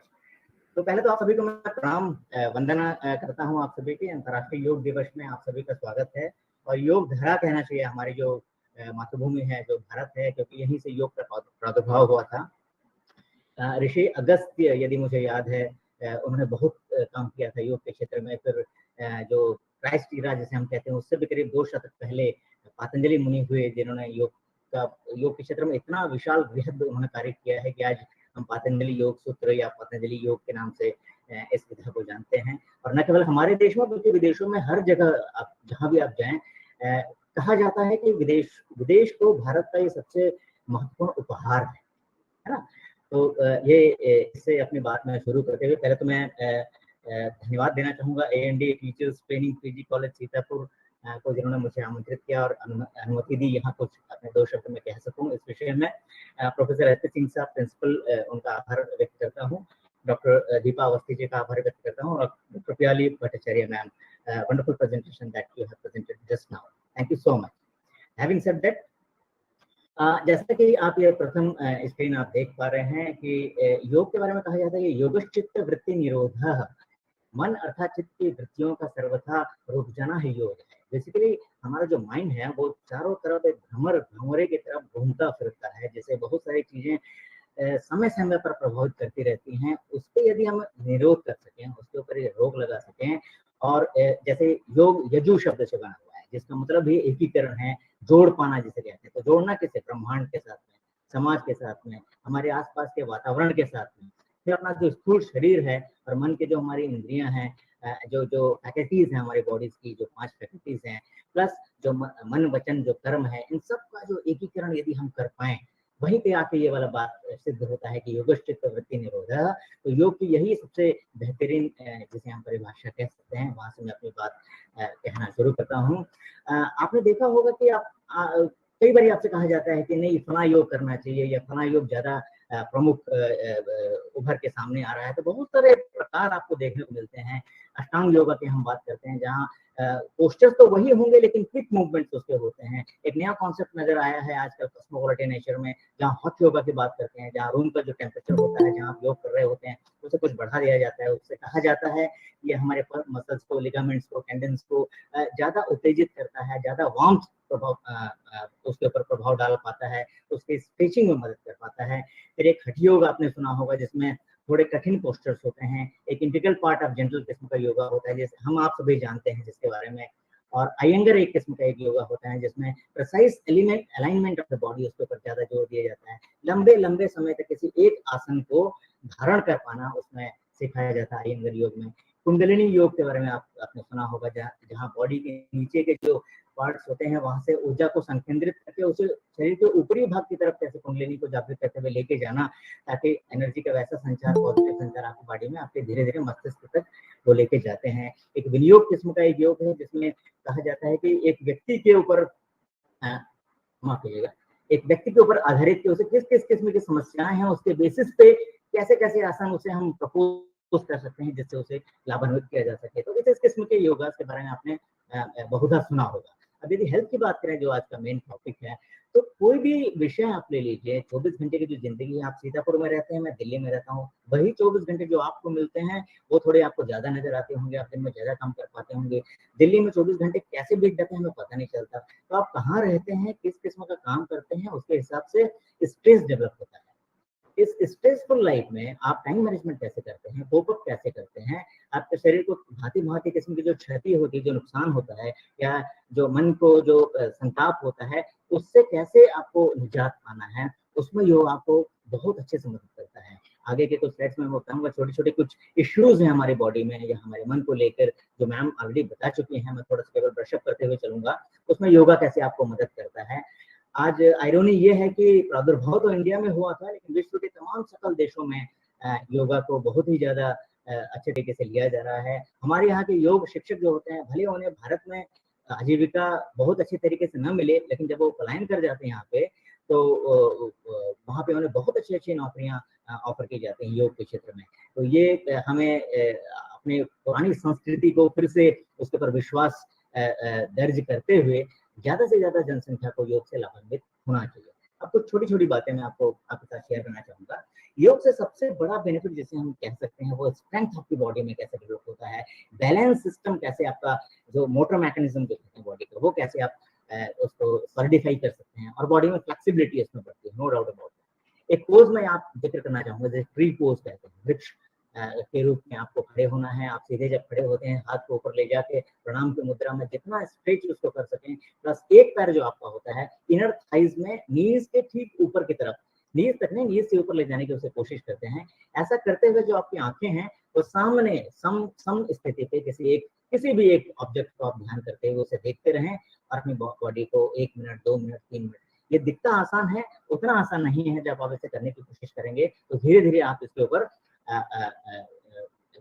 तो पहले तो आप सभी को मैं प्रणाम वंदना करता हूं आप सभी के अंतर्राष्ट्रीय योग दिवस में आप सभी का स्वागत है। और योग धरा कहना चाहिए हमारी जो मातृभूमि है, जो भारत है, क्योंकि यहीं से योग का प्रादुर्भाव हुआ था। ऋषि अगस्त्य, यदि मुझे याद है, उन्होंने बहुत काम किया था योग के क्षेत्र में। फिर जो क्राइस्ट इरा जिसे हम कहते हैं, उससे भी करीब 2 शतक पहले पतंजलि मुनि हुए, जिन्होंने योग के क्षेत्र में इतना विशाल वृहद उन्होंने कार्य किया है कि आज हम पतंजलि योग सूत्र या पतंजलि योग के नाम से इस विधा को जानते हैं। और न केवल हमारे देश में बल्कि विदेशों में हर जगह आप जहाँ भी आप जाएं, कहा जाता है कि विदेश को भारत का ये सबसे महत्वपूर्ण उपहार है ना। तो ये इससे अपनी बात में शुरू करते हुए पहले तो मैं धन्यवाद देना चाहूँगा AND teachers training PG college Sitapur को, जिन्होंने मुझे आमंत्रित किया और अनुमति दी यहाँ कुछ अपने 2 शब्द में कह सकूँ इस विषय में। प्रोफेसर SP सिंह साहब प्रिंसिपल, उनका आभार व्यक्त करता हूँ। डॉक्टर दीपा अवस्थी जी का आभार व्यक्त करता हूँ, और डॉक्टर प्याली Bhattacharya ma'am, wonderful presentation that you have presented just now, thank you so much. Having said that, जैसा कि आप ये प्रथम स्क्रीन आप देख पा रहे हैं कि योग के बारे में कहा जाता है कि योगश्चित्त वृत्ति निरोधः, मन अर्थात चित्त की वृत्तियों का सर्वथा रुक जाना ही योग है। बेसिकली हमारा जो माइंड है वो चारों तरफ एक भंवरे की तरफ घूमता फिरता है, जैसे बहुत सारी चीजें समय समय पर प्रभावित करती रहती हैं। उसको यदि हम निरोध कर सकें, उसके ऊपर रोक लगा सकें, और जैसे योग यजु शब्द से बना हुआ है, जिसका मतलब भी एकीकरण है, जोड़ पाना जिसे कहते हैं। तो जोड़ना किसे? ब्रह्मांड के साथ में, समाज के साथ में, हमारे आसपास के वातावरण के साथ में, फिर अपना जो स्थूल शरीर है और मन के जो हमारी इंद्रियां हैं, जो फैकल्टीज हैं हमारी बॉडीज की, जो 5 फैकल्टीज हैं, प्लस जो मन वचन जो कर्म है, इन सब का जो एकीकरण यदि हम कर पाए, वहीं पे आके ये वाला बात सिद्ध होता है कि योगश्चित्त वृत्ति निरोधः। तो योग की यही सबसे बेहतरीन जिसे हम परिभाषा कह सकते हैं। वहां से मैं अपनी बात कहना शुरू करता हूँ। आपने देखा होगा कि कई बार आपसे कहा जाता है कि नहीं फला योग करना चाहिए, या फला योग ज्यादा प्रमुख उभर के सामने आ रहा है। तो बहुत सारे प्रकार आपको देखने को मिलते हैं। अष्टांग योगा की हम बात करते हैं, जहाँ पोस्टर्स तो वही होंगे लेकिन क्विक मूवमेंट्स उसके होते हैं। एक नया कॉन्सेप्ट नजर आया है आजकल कॉस्मोपॉलिटन नेचर में, जहाँ हॉट योगा की बात करते हैं, जहाँ रूम का जो टेम्परेचर होता है, जहाँ आप योग कर रहे होते हैं, उसे कुछ बढ़ा दिया जाता है। उससे कहा जाता है ये हमारे मसल्स को, लिगामेंट्स को, टेंडन्स को ज्यादा उत्तेजित करता है, ज्यादा वार्मथ प्रभाव उसके ऊपर प्रभाव डाल पाता है, उसके स्ट्रेचिंग में मदद कर पाता है। फिर एक हठ योग आपने सुना होगा, जिसमें थोड़े कठिन पोस्टर्स होते हैं। एक इंटीग्रल पार्ट ऑफ जनरल किस्म का योगा होता है, जैसे हम आप सभी जानते हैं जिसके बारे में। और अयंगर एक किस्म का एक योगा होता है, जिसमें precise alignment of the body, उसके ऊपर ज्यादा जोर दिया जाता है। लंबे लंबे समय तक किसी एक आसन को धारण कर पाना उसमें सिखाया जाता है अयंगर योग में। कुंडलिनी योग के बारे में आपने सुना होगा, जहाँ बॉडी के नीचे के जो पार्ट्स होते हैं, वहां से ऊर्जा को संकेंद्रित करके उसे शरीर के ऊपरी भाग की तरफ कैसे कुंडलिनी को जागृत करते हुए लेके जाना, ताकि एनर्जी का वैसा संचार, पॉजिटिव संचार आपकी बॉडी में आपके धीरे धीरे मस्तिष्क तक वो लेके जाते हैं। एक विनियोग किस्म का एक योग है, जिसमें कहा जाता है कि एक व्यक्ति के ऊपर माफ कीजिएगा, एक व्यक्ति के ऊपर आधारित कि उसे किस किस किस्म की समस्याएं हैं, उसके बेसिस पे कैसे कैसे आसन उसे हम प्रपोज कर सकते हैं, जिससे उसे लाभान्वित किया जा सके। तो इस किस्म के योगा के बारे में आपने बहुधा सुना होगा। अब यदि हेल्थ की बात करें, जो आज का मेन टॉपिक है, तो कोई भी विषय आप ले लीजिए, 24 घंटे की जो जिंदगी है, आप सीतापुर में रहते हैं, मैं दिल्ली में रहता हूँ, वही 24 घंटे जो आपको मिलते हैं वो थोड़े आपको ज्यादा नजर आते होंगे, आप दिन में ज्यादा काम कर पाते होंगे। दिल्ली में 24 घंटे कैसे बीत जाते हैं हमें पता नहीं चलता। तो आप कहाँ रहते हैं, किस किस्म का काम करते हैं, उसके हिसाब से स्ट्रेस डेवलप होता है। इस स्ट्रेसफुल लाइफ में आप टाइम मैनेजमेंट कैसे करते हैं, कोप अप कैसे करते हैं, आपके शरीर को भांति भांति किस्म की जो क्षति होती है, जो नुकसान होता है, या जो मन को जो संताप होता है, उससे कैसे आपको निजात पाना है, उसमें योग आपको बहुत अच्छे से मदद करता है। आगे के कुछ स्लाइड्स में मैं बताऊंगा छोटे छोटे कुछ इश्यूज हैं हमारी बॉडी में या हमारे मन को लेकर, जो मैम ऑलरेडी बता चुकी हैं। मैं थोड़ा सा केवल ब्रशअप करते हुए चलूंगा, उसमें योगा कैसे आपको मदद करता है। आज आयरोनी ये है कि प्रादुर्भाव तो इंडिया में हुआ था, लेकिन विश्व के तमाम सकल देशों में योगा को बहुत ही ज्यादा अच्छे तरीके से लिया जा रहा है। हमारे यहाँ के योग शिक्षक जो होते हैं, भले उन्हें भारत में आजीविका बहुत अच्छे तरीके से न मिले, लेकिन जब वो पलायन कर जाते हैं यहाँ पे, तो वहाँ पे उन्हें बहुत अच्छी नौकरियाँ ऑफर की जाती हैं योग के क्षेत्र में। तो ये हमें अपने पुरानी संस्कृति को फिर से उसके ऊपर विश्वास दर्ज करते हुए ज्यादा से ज्यादा जनसंख्या को योग से लाभान्वित होना चाहिए। अब कुछ छोटी छोटी बातें मैं आपके साथ शेयर करना चाहूंगा। योग से सबसे बड़ा बेनिफिट जिसे हम कह सकते हैं वो स्ट्रेंथ आपकी बॉडी में कैसे डेवलप होता है, बैलेंस सिस्टम कैसे आपका जो मोटर मैकेनिज्म जो कहते हैं बॉडी का, वो कैसे आप उसको सॉलिडिफाई कर सकते हैं, और बॉडी में फ्लेक्सिबिलिटी इसमें बढ़ती है, नो डाउट अबाउट इट। एक पोज में आप जिक्र करना चाहूंगा, जैसे ट्री पोज कहते हैं, वृक्ष के रूप में आपको खड़े होना है। आप सीधे जब खड़े होते हैं, हाथ को ऊपर ले जाके प्रणाम की मुद्रा में जितना स्ट्रेच उसको कर सकें, प्लस एक पैर जो आपका होता है इनर थाइज में नीज के ठीक ऊपर की तरफ, नीज तक नहीं, नीज से ऊपर ले जाने की उसे कोशिश करते हैं। ऐसा करते हुए जो आपकी आंखें हैं वो सामने सम स्थिति पे किसी भी एक ऑब्जेक्ट को आप ध्यान करते हुए उसे देखते रहें, और अपनी बॉडी को 1 मिनट 2 मिनट 3 मिनट, ये दिखता आसान है, उतना आसान नहीं है। जब आप इसे करने की कोशिश करेंगे तो धीरे धीरे आप इसके ऊपर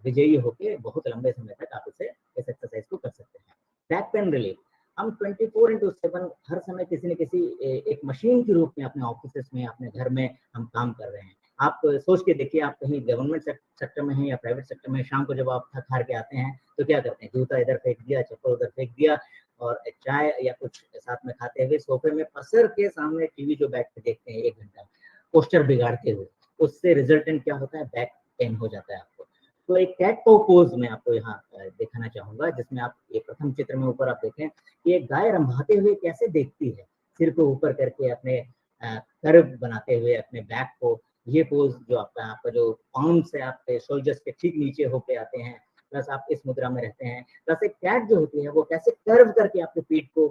विजयी होकर बहुत लंबे समय तक आप इस एक्सरसाइज को कर सकते हैं। बैक पेन रिलीफ, हम 24/7 हर समय किसी न किसी एक मशीन के रूप में अपने ऑफिस में, अपने घर में हम काम कर रहे हैं। आप सोच के देखिए, आप कहीं गवर्नमेंट सेक्टर में हैं या प्राइवेट सेक्टर में, शाम को जब आप थक हार के आते हैं तो क्या करते हैं, जूता इधर फेंक दिया, चप्पल उधर फेंक दिया, और चाय या कुछ साथ में खाते हुए सोफे में पसर के सामने टीवी जो बैठ के देखते हैं 1 घंटा, पोस्टर बिगाड़ते हुए, उससे रिजल्टेंट क्या होता है, बैक पेन हो जाता है आपको। तो एक कैट काउ पोज में आपको यहाँ दिखाना चाहूंगा, जिसमें आप ये प्रथम चित्र में ऊपर आप देखें कि एक गाय रंभाते हुए कैसे देखती है, सिर को ऊपर करके अपने कर्व बनाते हुए अपने बैक को। ये पोज जो आपका जो पाउंड से आपके शोल्डर्स के ठीक नीचे होके आते हैं, प्लस आप इस मुद्रा में रहते हैं, प्लस एक कैट जो होती है वो कैसे कर्व करके आपके पीठ को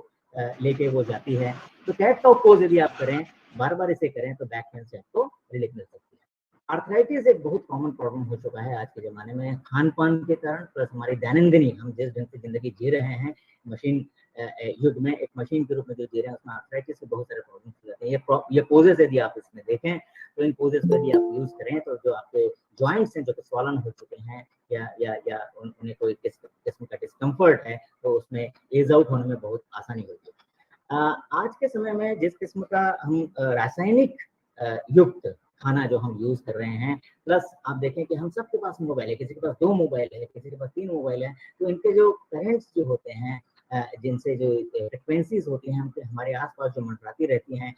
लेके वो जाती है। तो कैट काउ पोज यदि आप करें, बार बार इसे करें, तो बैक पेन से आपको रिलीफ मिल सकती है। आर्थराइटिस एक बहुत कॉमन प्रॉब्लम हो चुका है आज के ज़माने में, खान पान के कारण, प्लस हमारी दैनंदिनी, हम जिस ढंग से जिंदगी जी रहे हैं मशीन युग में, एक मशीन के रूप में जो जी रहे हैं, उसमें आर्थराइटिस से बहुत सारे प्रॉब्लम हो जाते हैं। ये पोजेस यदि आप इसमें देखें तो इन पोजेस को यदि आप यूज करें तो जो आपके जॉइंट्स हैं जो कि स्वॉलन हो चुके हैं या उन्हें कोई किस्म का डिस्कम्फर्ट है, तो उसमें एज आउट होने में बहुत आसानी होगी। आज के समय में जिस किस्म का हम रासायनिक युक्त खाना जो हम यूज कर रहे हैं, प्लस आप देखें कि हम सबके पास मोबाइल है, किसी के पास 2 मोबाइल है, किसी के पास 3 मोबाइल है, तो इनके जो करंट्स जो होते हैं, जिनसे जो फ्रिक्वेंसीज होती हैं हमारे आसपास जो मंडराती रहती हैं,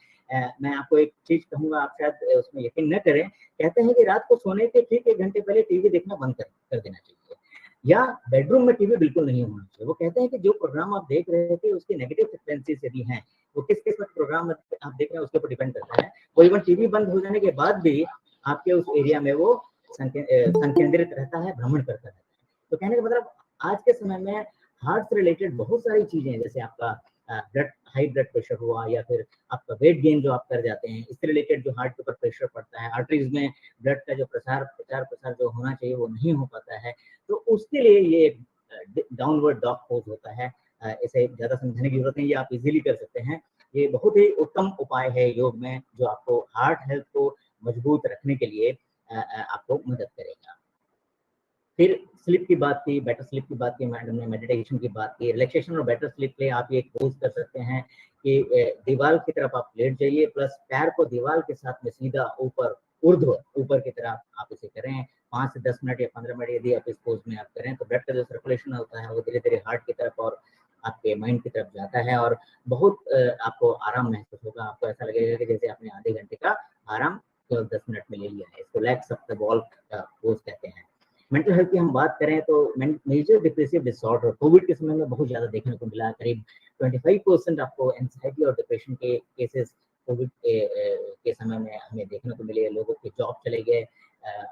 मैं आपको एक चीज कहूंगा, आप शायद उसमें यकीन न करें, कहते हैं कि रात को सोने के ठीक 1 घंटे पहले टीवी देखना बंद कर देना चाहिए, या बेडरूम में टीवी बिल्कुल नहीं होना चाहिए। वो कहते हैं कि जो प्रोग्राम आप देख रहे थे उसकी नेगेटिव फ्रिक्वेंसीज यदि हैं, वो किस किस्म के प्रोग्राम आप देख रहे हैं उसके ऊपर डिपेंड करता है। वो इवन टीवी बंद हो जाने के बाद भी आपके उस एरिया में वो संकेंद्रित रहता है, भ्रमण करता रहता है। तो कहने का मतलब आज के समय में हार्ट से रिलेटेड बहुत सारी चीजें, जैसे आपका हाई ब्लड प्रेशर हुआ, या फिर आपका वेट गेन जो आप कर जाते हैं, इससे रिलेटेड जो हार्ट के ऊपर प्रेशर पड़ता है, आर्टरीज में ब्लड का जो प्रचार प्रसार जो होना चाहिए वो नहीं हो पाता है, तो उसके लिए ये एक डाउनवर्ड डॉग पोज होता है। इसे ज्यादा समझने की जरूरत नहीं, ये आप इजीली कर सकते हैं। ये बहुत ही उत्तम उपाय है योग में, जो आपको हार्ट हेल्थ को मजबूत रखने के लिए आपको मदद करेगा। फिर स्लीप की बात की, बेटर स्लीप की बात की, मैडम ने मेडिटेशन की बात की। रिलैक्सेशन और बेटर स्लीप के लिए आप ये पोज कर सकते हैं कि दीवार की तरफ आप लेट जाइए, प्लस पैर को दीवार के साथ में सीधा ऊपर की तरफ आप इसे करें 5 से 10 मिनट या 15 मिनट यदि आप इस पोज में आप करें, तो ब्लड का जो सर्कुलेशन होता है वो धीरे धीरे हार्ट की तरफ और आपके माइंड की तरफ जाता है, और बहुत आपको आराम महसूस होगा। आपको ऐसा लगेगा कि जैसे आपने आधे घंटे का आराम 10 मिनट में ले लिया है। इसको relax of the ball pose कहते हैं। मेंटल हेल्थ की हम बात करें तो मेजर डिप्रेसिव डिसऑर्डर कोविड के समय में बहुत ज्यादा देखने को मिला। करीब 25% आपको एंजाइटी और डिप्रेशन के केसेस कोविड के समय में हमें देखने को मिले। लोगों के जॉब चले गए,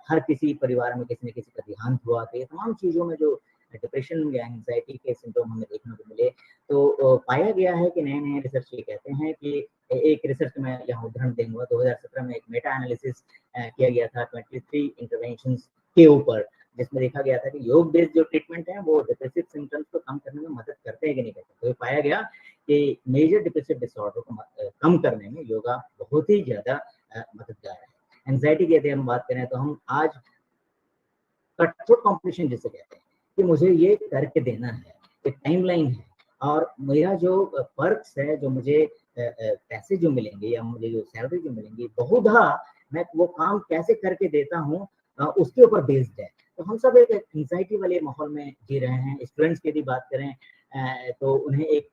हर किसी परिवार में किसी न किसी का देहांत हुआ। तो ये तमाम चीजों में जो डिप्रेशन या एंजाइटी के सिम्टम हमें देखने को मिले, तो पाया गया है कि नए रिसर्च ये कहते हैं कि एक रिसर्च में यहाँ उदाहरण देंगे, 2017 में एक मेटा एनालिसिस किया गया था 23 इंटरवेंशंस के ऊपर, जिसमें देखा गया था कि योग बेस्ड जो ट्रीटमेंट है वो डिप्रेसिव सिम्टम्स को कम करने में मदद करते हैं कि नहीं करते। तो ये पाया गया कि मेजर डिप्रेसिव डिसऑर्डर को कम करने में योगा बहुत ही ज्यादा मददगार है। एंजाइटी की यदि हम बात करें तो हम आज कठोर कॉम्पिटिशन जिसे कहते हैं कि मुझे ये करके देना है, एक टाइमलाइन है, और मेरा जो पर्क्स है, जो मुझे पैसे जो मिलेंगे या मुझे जो सैलरी जो मिलेंगी, बहुधा मैं वो काम कैसे करके देता हूँ उसके ऊपर बेस्ड है। तो हम सब एक एंजाइटी वाले माहौल में जी रहे हैं। स्टूडेंट्स की यदि बात करें तो उन्हें एक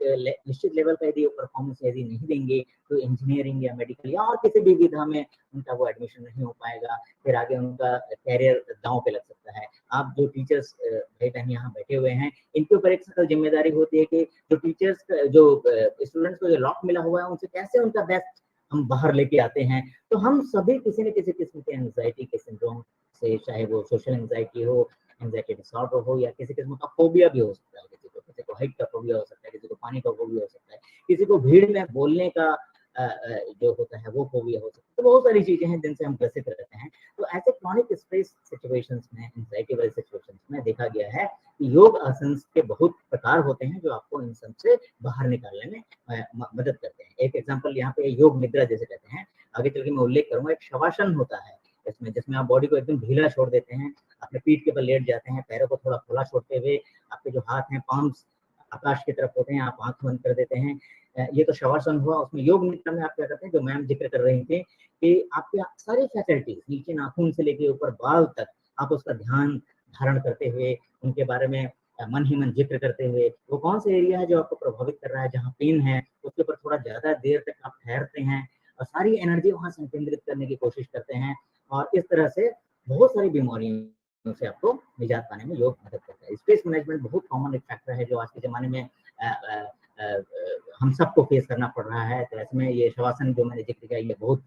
निश्चित लेवल का यदि परफॉर्मेंस यदि नहीं देंगे तो इंजीनियरिंग या मेडिकल या और किसी भी विधा में उनका वो एडमिशन नहीं हो पाएगा, फिर आगे उनका कैरियर दांव पे लग सकता है। आप जो टीचर्स भाई बहन यहाँ बैठे हुए हैं, इनके ऊपर एक सकल जिम्मेदारी होती है कि जो टीचर्स जो स्टूडेंट्स को जो लॉट मिला हुआ है उनसे कैसे उनका बेस्ट हम बाहर लेके आते हैं। तो हम सभी किसी न किसी किस्म के एंजाइटी के सिंड्रोम से, चाहे वो सोशल एंजाइटी हो, एंजाइटी डिसऑर्डर हो, या किसी किस्म का फोबिया भी हो सकता है, किसी को हाइट का फोबिया हो सकता है, किसी को पानी का फोबिया हो सकता है, किसी को भीड़ में बोलने का जो होता है वो फोबिया हो सकता है। तो बहुत सारी चीजें हैं जिनसे हम ग्रसित रहते हैं। तो ऐसे क्रॉनिक स्ट्रेस सिचुएशंस में, एंजाइटी वाले सिचुएशंस में देखा गया है कि योग आसन के बहुत प्रकार होते हैं जो आपको इन सब से बाहर निकालने में मदद करते हैं। एक एग्जांपल यहाँ पे योग निद्रा जैसे कहते हैं, आगे चल के मैं उल्लेख करूंगा। एक शवासन होता है जिसमें आप बॉडी को एकदम ढीला छोड़ देते हैं, अपने पीठ के बल लेट जाते हैं, पैरों को थोड़ा खुला छोड़ते हुए, आपके जो हाथ हैं पाम्स आकाश की तरफ होते हैं, आप आंख बंद कर देते हैं। ये तो शवासन हुआ। उसमें योग निद्रा में आप क्या करते हैं, जो मैम जिक्र कर रही थी कि आपके सारी फैकल्टीज नीचे नाखून से लेके ऊपर बाल तक आप उसका ध्यान धारण करते हुए, उनके बारे में मन ही मन जिक्र करते हुए, वो कौन सा एरिया है जो आपको प्रभावित कर रहा है, जहाँ पेन है उसके ऊपर थोड़ा ज्यादा देर तक आप ठहरते हैं और सारी एनर्जी वहां संकेंद्रित करने की कोशिश करते हैं। और इस तरह से बहुत सारी बीमारियों से आपको निजात पाने में योग मदद करता है। स्ट्रेस मैनेजमेंट बहुत कॉमन एक फैक्टर है जो आज के जमाने में हम सबको फेस करना पड़ रहा है। तो ऐसे में ये शवासन जो मैंने जिक्र किया, ये बहुत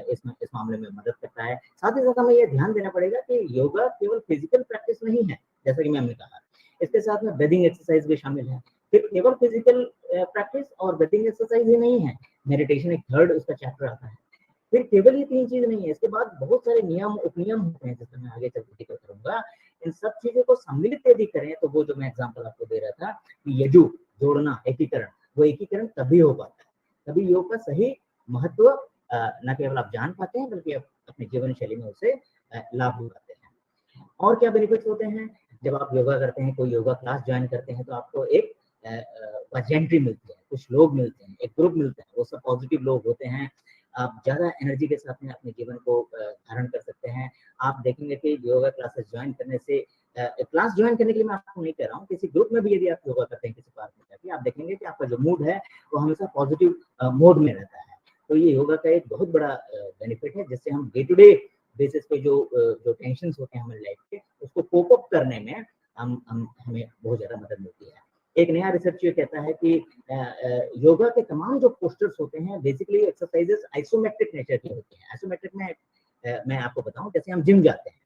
इस मामले में मदद करता है। साथ ही साथ हमें ये ध्यान देना पड़ेगा कि योगा केवल फिजिकल प्रैक्टिस नहीं है, जैसा कि मैंने कहा, इसके साथ में ब्रीदिंग एक्सरसाइज भी शामिल है। फिर केवल फिजिकल प्रैक्टिस और ब्रीदिंग एक्सरसाइज ही नहीं है, मेडिटेशन एक थर्ड उसका चैप्टर आता है। फिर केवल ये तीन चीज नहीं है, इसके बाद बहुत सारे नियम उपनियम होते हैं जिसमें मैं आगे चलकर जिक्र करूंगा। इन सब चीजों को सम्मिलित यदि करें तो वो जो मैं एग्जांपल आपको दे रहा था कि यजु जोड़ना, एकीकरण, वो एकीकरण तभी हो पाता है, तभी योग का सही महत्व न केवल आप जान पाते हैं बल्कि आप अपने जीवन शैली में उसे लाभ उठाते हैं। और क्या बेनिफिट्स होते हैं जब आप योगा करते हैं, कोई योगा क्लास ज्वाइन करते हैं तो आपको एक एंट्री मिलती है, कुछ लोग मिलते हैं, एक ग्रुप मिलता है, वो सब पॉजिटिव लोग होते हैं। आप ज्यादा एनर्जी के साथ में अपने जीवन को धारण कर सकते हैं। आप देखेंगे कि योगा क्लासेस ज्वाइन करने से, क्लास ज्वाइन करने के लिए मैं आपको नहीं कह रहा हूँ, किसी ग्रुप में भी यदि आप योगा करते हैं किसी पार्क में जाके, आप देखेंगे कि आपका जो मूड है वो हमेशा पॉजिटिव मोड में रहता है। तो ये योगा का एक बहुत बड़ा बेनिफिट है, जिससे हम डे टू डे बेसिस पे जो टेंशन होते हैं हमारे लाइफ के, उसको कोप अप करने में हमें बहुत ज्यादा मदद मिलती है। एक नया रिसर्च ये कहता है कि योगा के तमाम जो पोस्टर्स होते हैं बेसिकली एक्सरसाइजेस आइसोमेट्रिक नेचर की होती हैं। आइसोमेट्रिक में मैं आपको बताऊं, जैसे हम जिम जाते हैं,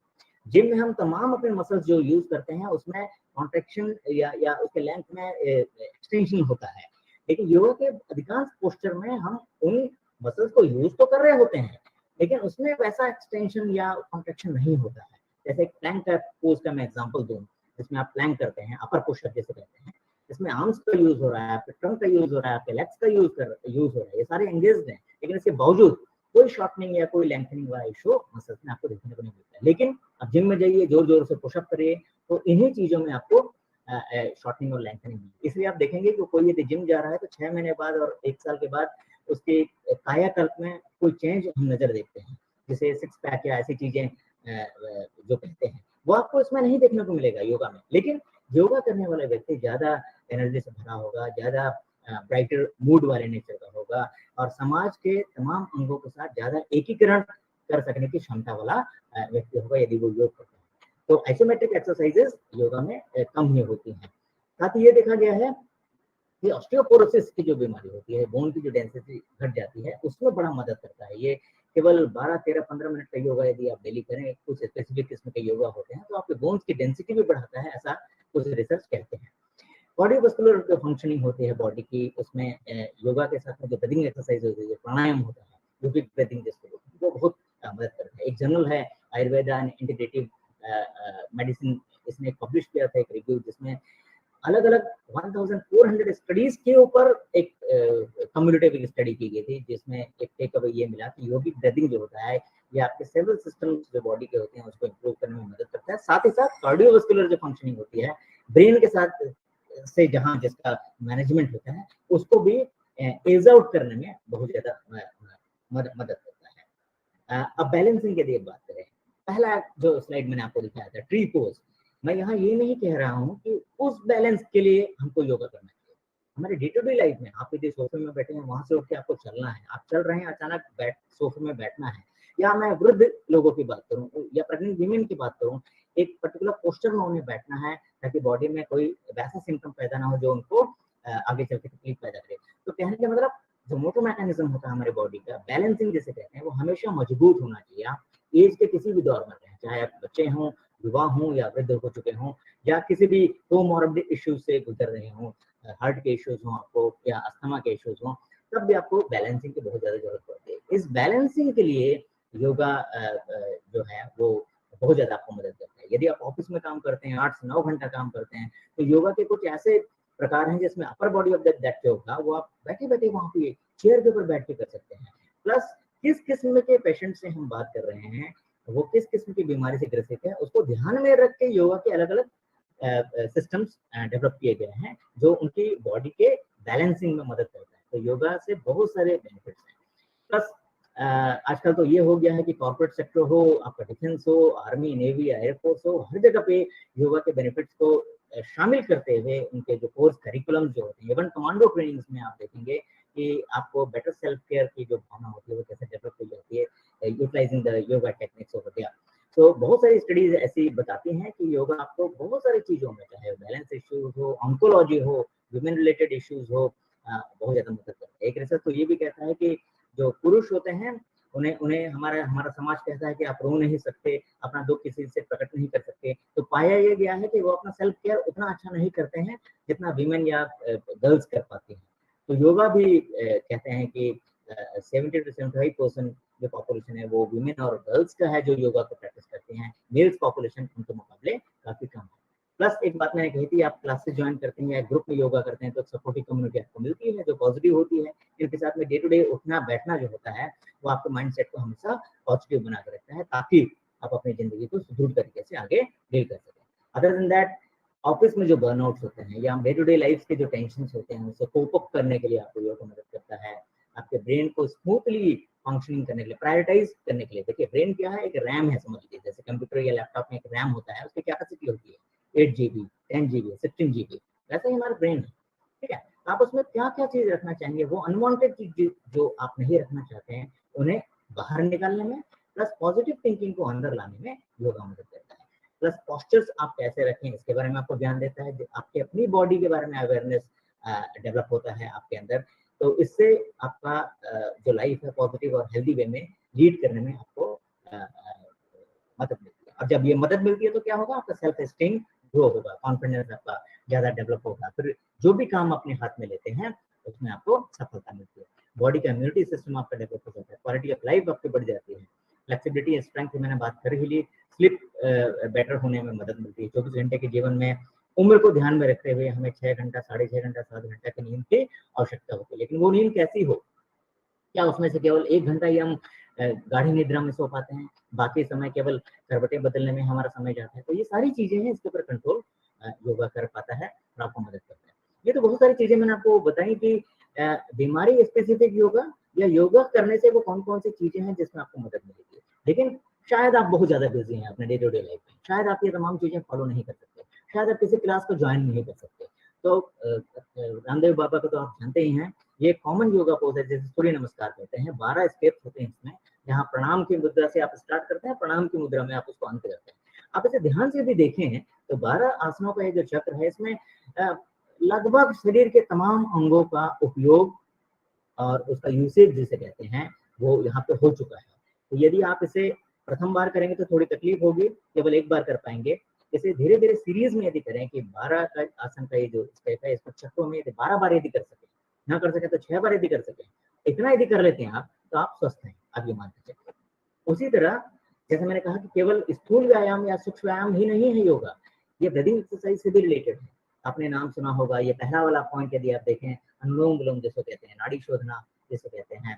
जिम में हम तमाम अपने मसल्स जो यूज करते हैं उसमें कॉन्ट्रैक्शन या उसके लेंथ में एक्सटेंशन होता है, लेकिन योगा के अधिकांश पोस्टर में हम उन मसल्स को यूज तो कर रहे होते हैं लेकिन उसमें वैसा एक्सटेंशन या कॉन्ट्रैक्शन नहीं होता है। जैसे प्लैंक का पोज का मैं एग्जांपल दूं, जिसमें आप प्लैंक करते हैं, अपर पुशअप जैसे कहते हैं, इसमें आर्म्स का यूज हो रहा है, आपके ट्रंक का यूज हो रहा है, आपके लेग्स का यूज हो रहा है, ये सारे एंगेज्ड हैं, लेकिन इसके बावजूद कोई शॉर्टनिंग या कोई लेंथनिंग वाला इशू मसल्स में आपको देखने को नहीं मिलता है। लेकिन अब जिम में जाइए, जोर जोर से पुशअप करिए, तो इन्हीं चीजों में आपको शॉर्टनिंग और लेंथनिंग। इसलिए आप देखेंगे कि कोई यदि जिम जा रहा है तो 6 महीने बाद और 1 साल के बाद उसके कायाकल्प में कोई चेंज हम नजर देखते हैं, जैसे सिक्स पैक या ऐसी चीजें जो कहते हैं, वो आपको इसमें नहीं देखने को मिलेगा योगा में। लेकिन योगा करने वाला व्यक्ति ज्यादा एनर्जी से भरा होगा, ज्यादा ब्राइटर मूड वाले नेचर का होगा और समाज के तमाम अंगों के साथ ज्यादा एकीकरण कर सकने की क्षमता वाला व्यक्ति होगा यदि वो योग करता है। तो आइसोमेट्रिक एक्सरसाइजेस योगा में कम ही होती हैं। साथ ही ये देखा गया है कि ऑस्टियोपोरोसिस की जो बीमारी होती है, बोन की जो डेंसिटी घट जाती है, उसमें बड़ा मदद करता है। ये केवल 12, 13, 15 मिनट का योगा यदि आप डेली करें, कुछ स्पेसिफिक किस्म के योगा होते हैं, तो आपके बोन्स की डेंसिटी भी बढ़ाता है, ऐसा कुछ रिसर्च कहते हैं। बॉडी मस्कुलर जो फंक्शनिंग होती है बॉडी की, उसमें योगा के साथ में जो ब्रीदिंग एक्सरसाइज होती है, प्राणायाम होता है, यूपिक ब्रीदिंग जिसको, वो बहुत मदद करता है। एक जर्नल है आयुर्वेदा एंड इंटीग्रेटिव मेडिसिन, इसने पब्लिश किया था एक रिव्यू, जिसमें अलग अलग 1400 स्टडीज के ऊपर एक कम्युनिटिव स्टडी की गई थी, जिसमें एक टेक अवे ये मिला कि योगिक ब्रीदिंग जो होता है ये आपके सेवरल सिस्टम्स जो बॉडी के होते हैं उसको इंप्रूव करने में मदद करता है। साथ ही साथ कार्डियोवास्कुलर जो फंक्शनिंग होती है ब्रेन के साथ से जहां जिसका मैनेजमेंट होता है उसको भी एज आउट करने में बहुत ज्यादा मदद करता है। अब बैलेंसिंग की बात करें, पहला जो स्लाइड मैंने आपको दिखाया था ट्री पोज, मैं यहाँ ये नहीं कह रहा हूँ कि उस बैलेंस के लिए हमको योगा करना चाहिए। हमारे डे टू डे लाइफ में आप यदि सोफे में बैठे हैं वहां से उठ के आपको चलना है, आप चल रहे हैं अचानक सोफे में बैठना है, या मैं वृद्ध लोगों की बात करूं या प्रेग्नेंट वीमेन की बात करूं, एक पर्टिकुलर पोस्टर में उन्हें बैठना है ताकि बॉडी में कोई वैसा सिम्टम पैदा ना हो जो उनको आगे चल के तकलीफ पैदा करे। तो कहने का मतलब जो मोटर मैकेनिज्म होता है हमारे बॉडी का, बैलेंसिंग जिसे कहते हैं, वो हमेशा मजबूत होना चाहिए। आप एज के किसी भी दौर में रहें, चाहे आप बच्चे हों, युवा हों या वृद्ध हो चुके हों, या किसी भी कोमॉर्बिड इश्यूज से गुजर रहे हों, हार्ट के इश्यूज हों आपको या अस्थमा के इश्यूज हों, तब भी आपको बैलेंसिंग की बहुत ज्यादा जरूरत पड़ती है। इस बैलेंसिंग के लिए योगा जो है वो बहुत ज्यादा आपको मदद करता है। यदि आप ऑफिस में काम करते हैं, 8 से 9 घंटा काम करते हैं, तो योगा के कुछ ऐसे प्रकार हैं जिसमें upper body of that yoga वो आप बैठे बैठे वहां पे चेयर के ऊपर बैठ के कर सकते हैं। प्लस किस किस्म के पेशेंट से हम बात कर रहे हैं, वो किस किस्म की बीमारी से ग्रसित है, उसको ध्यान में रख के योगा के अलग अलग सिस्टम्स डेवलप किए गए हैं जो उनकी बॉडी के बैलेंसिंग में मदद करता है। तो योगा से बहुत सारे बेनिफिट्स हैं। प्लस आजकल तो ये हो गया है कि कॉर्पोरेट सेक्टर हो, आपका डिफेंस हो, आर्मी, नेवी, एयरफोर्स हो, हर जगह पे योगा के बेनिफिट्स को शामिल करते हुए उनके जो कोर्स करिकुलम जो होते हैं, इवन कमांडो ट्रेनिंग्स में आप देखेंगे कि आपको बेटर सेल्फ केयर की जो भावना होती है वो कैसे डेवलप की जाती है utilizing the yoga techniques over there. तो बहुत सारी स्टडीज ऐसी बताती हैं कि योगा आपको बहुत सारी चीजों में, चाहे बैलेंस इश्यूज हो, ऑन्कोलॉजी हो, वुमेन रिलेटेड इश्यूज हो, बहुत ज्यादा मदद करता है। एक रिसर्च तो ये भी कहता है कि जो पुरुष होते हैं उन्हें हमारा समाज कहता है कि आप रो नहीं सकते, अपना दुख किसी से प्रकट नहीं कर सकते। तो पाया ये गया है कि वो अपना सेल्फ केयर उतना अच्छा नहीं करते हैं जितना वीमेन या गर्ल्स कर पाती हैं। तो योगा भी कहते हैं कि 70 to 75% जो पॉपुलेशन है वो वीमेन और गर्ल्स का है जो योगा को प्रैक्टिस करते हैं। मेल्स पॉपुलेशन उनके मुकाबले काफी कम है। प्लस एक बात मैंने कही थी, आप क्लासेस ज्वाइन करते हैं या ग्रुप में योगा करते हैं तो सपोर्टिव कम्युनिटी आपको मिलती है जो पॉजिटिव होती है। इनके साथ में डे टू डे उठना बैठना जो होता है वो आपके माइंडसेट को हमेशा पॉजिटिव बना कर रखता है ताकि आप अपनी जिंदगी को सुदृढ़ तरीके से आगे डील कर सकें। अदर देन दैट, ऑफिस में जो बर्नआउट्स होते हैं या डे टू डे लाइफ के जो टेंशन होते हैं उससे कोप अप करने के लिए आपको योगा मदद करता है। आपके ब्रेन को स्मूथली फंक्शनिंग करने के लिए, प्रायोरिटाइज करने के लिए, देखिए ब्रेन क्या है, एक रैम है समझ लीजिए, जैसे कंप्यूटर या लैपटॉप में एक रैम होता है, उसकी कैपेसिटी होती है 8 GB, 10 GB, 16 GB, वैसे ही हमारा ब्रेन है, ठीक है। आप उसमें क्या क्या चीज रखना चाहेंगे, वो अनवांटेड चीज जो आप नहीं रखना चाहते हैं उन्हें बाहर निकालने में, प्लस पॉजिटिव थिंकिंग को अंदर लाने में योगा मदद करता है। प्लस पोस्चर्स आप कैसे रखें इसके बारे में आपको ज्ञान देता है, आपके अपनी बॉडी के बारे में अवेयरनेस डेवलप होता है आपके अंदर। तो इससे आपका जो लाइफ है पॉजिटिव और हेल्दी वे में लीड करने में आपको मदद मिलती है। और जब ये मदद मिलती है तो क्या होगा, आपका सेल्फ एस्टीम ग्रो होगा, कॉन्फिडेंस आपका ज्यादा डेवलप होगा, फिर जो भी काम अपने हाथ में लेते हैं उसमें आपको सफलता मिलती है। बॉडी का इम्यूनिटी सिस्टम आपका डेवलप हो जाता है, क्वालिटी ऑफ लाइफ आपकी बढ़ जाती है, फ्लेक्सिबिलिटी स्ट्रेंथ की मैंने बात कर ही ली, स्लिप बेटर होने में मदद मिलती है। 24 घंटे के जीवन में उम्र को ध्यान में रखते हुए हमें 6 घंटा, 6.5 घंटा, 7 घंटा की नींद की आवश्यकता होती है। लेकिन वो नींद कैसी हो, क्या उसमें से केवल 1 घंटा ही हम गाढ़ी निद्रा में सो पाते हैं, बाकी समय केवल करवटें बदलने में हमारा समय जाता है। तो ये सारी चीजें हैं, इसके ऊपर कंट्रोल योगा कर पाता है और आपको मदद करता है। ये तो बहुत सारी चीजें मैंने आपको बताई कि बीमारी स्पेसिफिक योगा या योगा करने से वो कौन कौन सी चीजें हैं जिसमें आपको मदद मिलेगी। लेकिन शायद आप बहुत ज्यादा बिजी हैं अपने डे टू डे लाइफ में, शायद आप ये तमाम चीजें फॉलो नहीं कर सकते, शायद आप किसी क्लास को ज्वाइन नहीं कर सकते। तो रामदेव बाबा को तो आप जानते ही हैं, ये कॉमन योगा पोज है जिसे सूर्य नमस्कार कहते हैं। 12 स्टेप्स होते हैं इसमें, जहाँ प्रणाम की मुद्रा से आप स्टार्ट करते हैं, प्रणाम की मुद्रा में आप उसको अंत करते हैं। आप इसे ध्यान से भी देखें तो 12 आसनों का ये जो चक्र है इसमें लगभग शरीर के तमाम अंगों का उपयोग और उसका यूसेज जिसे कहते हैं वो यहाँ पे हो चुका है। तो यदि आप इसे प्रथम बार करेंगे तो थोड़ी तकलीफ होगी, केवल एक बार कर पाएंगे। इसे धीरे धीरे सीरीज में यदि करें कि 12 का आसन का ये जो स्टेप है इसको चक्रों में यदि 12 बार यदि कर सके, ना कर सके तो 6 बार यदि कर सके, इतना यदि कर लेते हैं आप तो आप स्वस्थ हैं, आप ये मान के चलिए। उसी तरह जैसे मैंने कहा कि केवल स्थूल व्यायाम या सूक्ष्म व्यायाम ही नहीं है योगा, ये ब्रीदिंग एक्सरसाइज से भी रिलेटेड है। आपने नाम सुना होगा, ये पहला वाला पॉइंट यदि आप देखें, अनुलोम विलोम जिसको कहते हैं, नाड़ी शोधना जिसको कहते हैं,